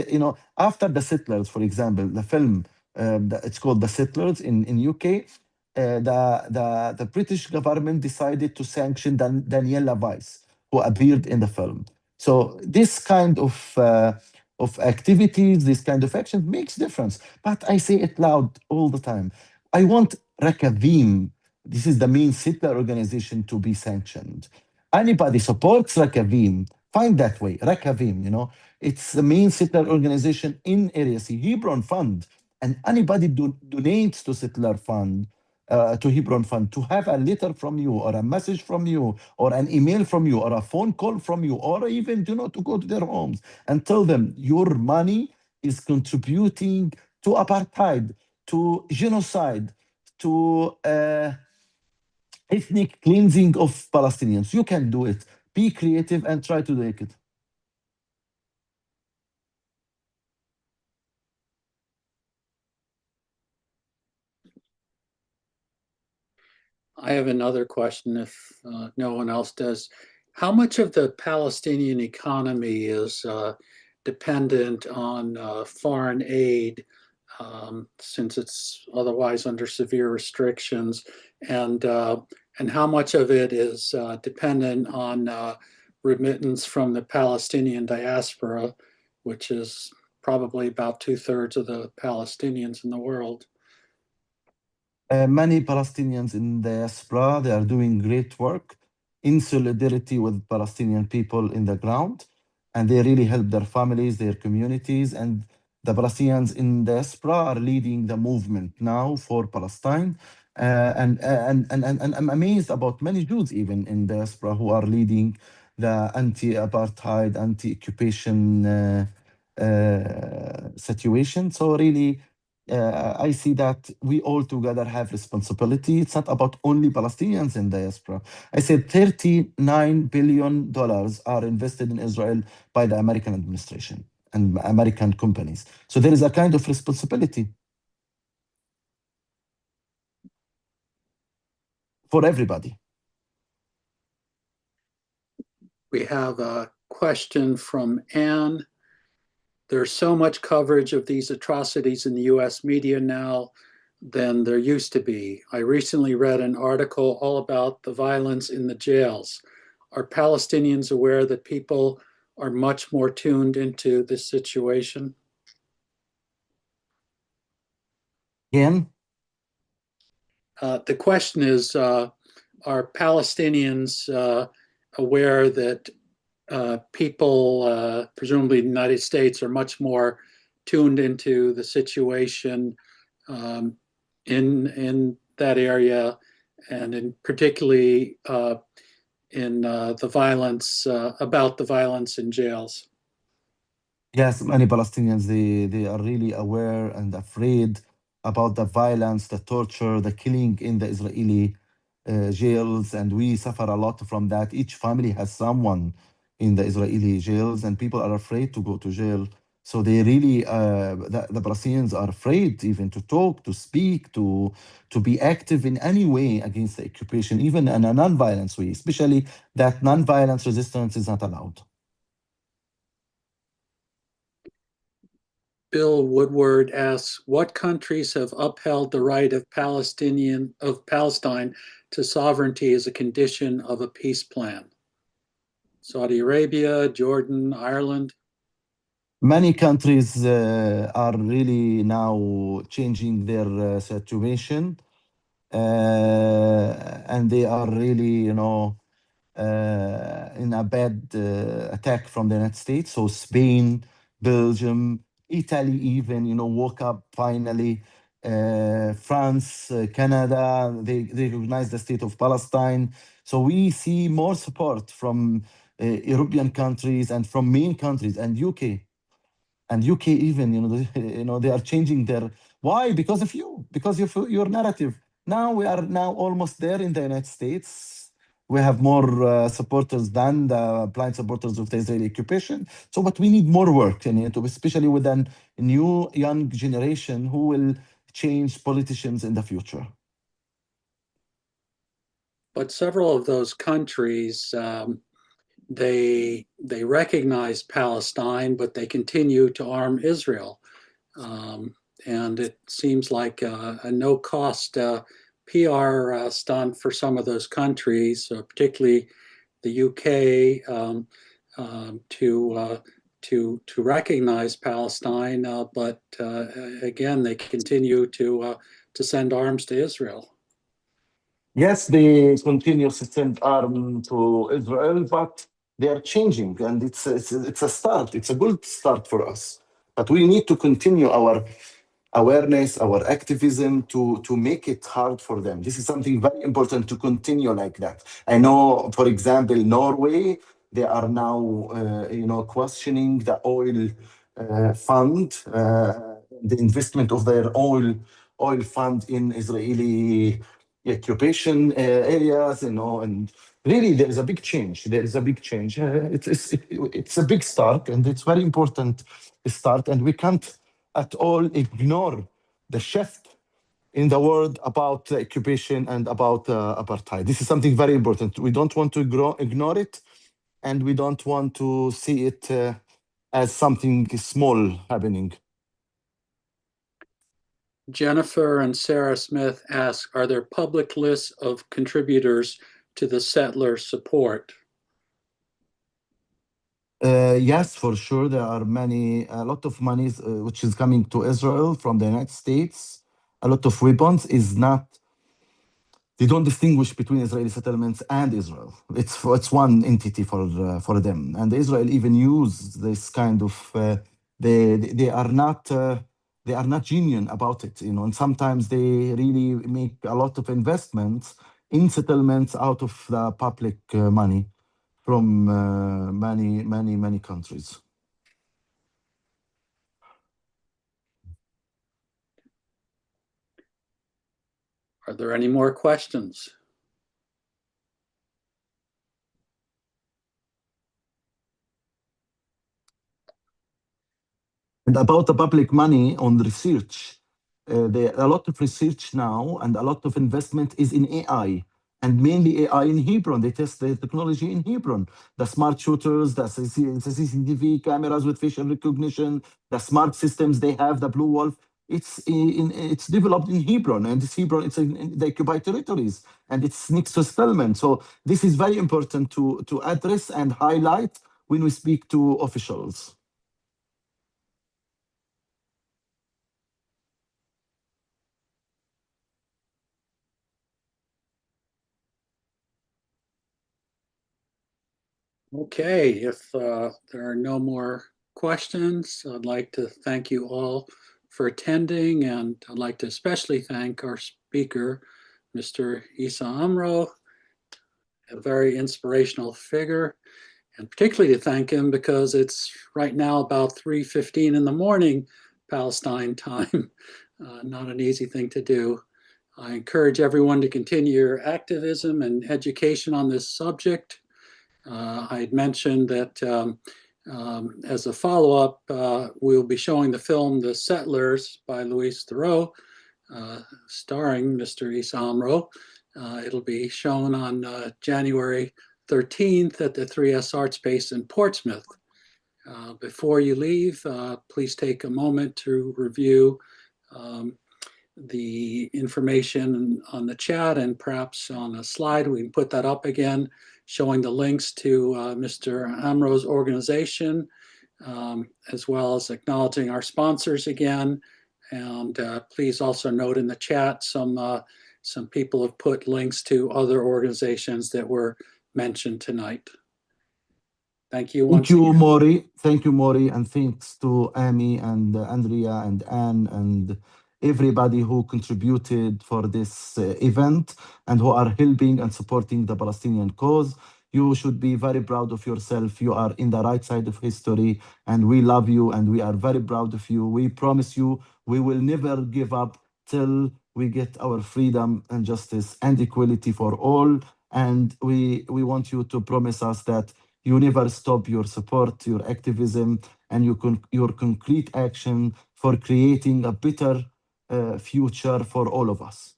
after The Settlers, for example, the film, it's called The Settlers in UK, the British government decided to sanction Daniela Weiss, who appeared in the film. So this kind of activities, this kind of action makes difference. But I say it loud all the time. I want Rakavim, this is the main settler organization, to be sanctioned. Anybody supports Rakavim, find that way. Rakavim, it's the main settler organization in Area C, Hebron Fund. And anybody donates to Settler Fund, to Hebron Fund, to have a letter from you, or a message from you, or an email from you, or a phone call from you, or even to go to their homes and tell them your money is contributing to apartheid, to genocide, to ethnic cleansing of Palestinians. You can do it. Be creative and try to do it. I have another question if no one else does. How much of the Palestinian economy is dependent on foreign aid, since it's otherwise under severe restrictions, and how much of it is dependent on remittance from the Palestinian diaspora, which is probably about 2/3 of the Palestinians in the world? Many Palestinians in the diaspora, they are doing great work in solidarity with Palestinian people in the ground, and they really help their families, their communities, and the Palestinians in the diaspora are leading the movement now for Palestine. And I'm amazed about many Jews even in the diaspora who are leading the anti-apartheid, anti-occupation situation. So really, I see that we all together have responsibility. It's not about only Palestinians in diaspora. I said $39 billion are invested in Israel by the American administration and American companies. So there is a kind of responsibility for everybody. We have a question from Anne. There's so much coverage of these atrocities in the US media now than there used to be. I recently read an article all about the violence in the jails. Are Palestinians aware that people are much more tuned into this situation? Again, The question is, are Palestinians aware that people, presumably in the United States, are much more tuned into the situation in that area, and in particularly in the violence about the violence in jails? yes, many Palestinians, they are really aware and afraid about the violence, the torture, the killing in the Israeli jails, and we suffer a lot from that. Each family has someone in the Israeli jails, and people are afraid to go to jail. So they really, the Palestinians are afraid even to talk, to speak, to be active in any way against the occupation, even in a non-violence way, especially that non-violence resistance is not allowed. Bill Woodward asks, what countries have upheld the right of Palestine to sovereignty as a condition of a peace plan? Saudi Arabia, Jordan, Ireland? Many countries are really now changing their situation, and they are really, in a bad attack from the United States. So Spain, Belgium, Italy, even, woke up finally. France, Canada, they recognize the state of Palestine. So we see more support from European countries and from main countries and UK. And UK even, they are changing their why? Because of you, because of your narrative. Now we are now almost there in the United States. We have more supporters than the blind supporters of the Israeli occupation. So, but we need more work, especially with a new young generation who will change politicians in the future. But several of those countries, they recognize Palestine, but they continue to arm Israel. And it seems like a no-cost PR stunt for some of those countries, particularly the UK, to recognize Palestine, but again, they continue to send arms to Israel. Yes, they continue to send arms to Israel, but they are changing, and it's a start. It's a good start for us. But we need to continue our awareness, our activism to make it hard for them. This is something very important to continue like that. I know, for example, Norway, they are now, questioning the oil fund, the investment of their oil fund in Israeli occupation areas, and really there is a big change. There is a big change. It's a big start, and it's very important start, and we can't at all ignore the shift in the world about the occupation and about apartheid. This is something very important. We don't want to ignore it, and we don't want to see it as something small happening. Jennifer and Sarah Smith ask, are there public lists of contributors to the settler support? Yes, for sure. There are a lot of money which is coming to Israel from the United States. A lot of weapons they don't distinguish between Israeli settlements and Israel. It's one entity for them. And Israel even use this kind of they are not genuine about it, and sometimes they really make a lot of investments in settlements out of the public money from many countries. Are there any more questions? And about the public money on research, a lot of research now and a lot of investment is in AI. and mainly AI in Hebron. They test the technology in Hebron. The smart shooters, the CCTV cameras with facial recognition, the smart systems they have, the Blue Wolf. It's developed in Hebron, and this Hebron, it's in the occupied territories, and it's next to settlement. So this is very important to address and highlight when we speak to officials. Okay, if there are no more questions, I'd like to thank you all for attending, and I'd like to especially thank our speaker, Mr. Issa Amro, a very inspirational figure, and particularly to thank him because it's right now about 3:15 in the morning Palestine time. Not an easy thing to do. I encourage everyone to continue your activism and education on this subject. I had mentioned that as a follow-up, we'll be showing the film The Settlers by Louis Theroux, starring Mr. Issa Amro. It'll be shown on January 13th at the 3S Art Space in Portsmouth. Before you leave, please take a moment to review the information on the chat, and perhaps on a slide we can put that up again, showing the links to Mr. Amro's organization, as well as acknowledging our sponsors again. And please also note in the chat some people have put links to other organizations that were mentioned tonight. Thank you once Thank you, again. Maury. Thank you, Maury, and thanks to Amy and Andrea and Anne and everybody who contributed for this event and who are helping and supporting the Palestinian cause. You should be very proud of yourself. You are in the right side of history, and we love you, and we are very proud of you. We promise you we will never give up till we get our freedom and justice and equality for all. And we want you to promise us that you never stop your support, your activism, and your concrete action for creating a better future for all of us.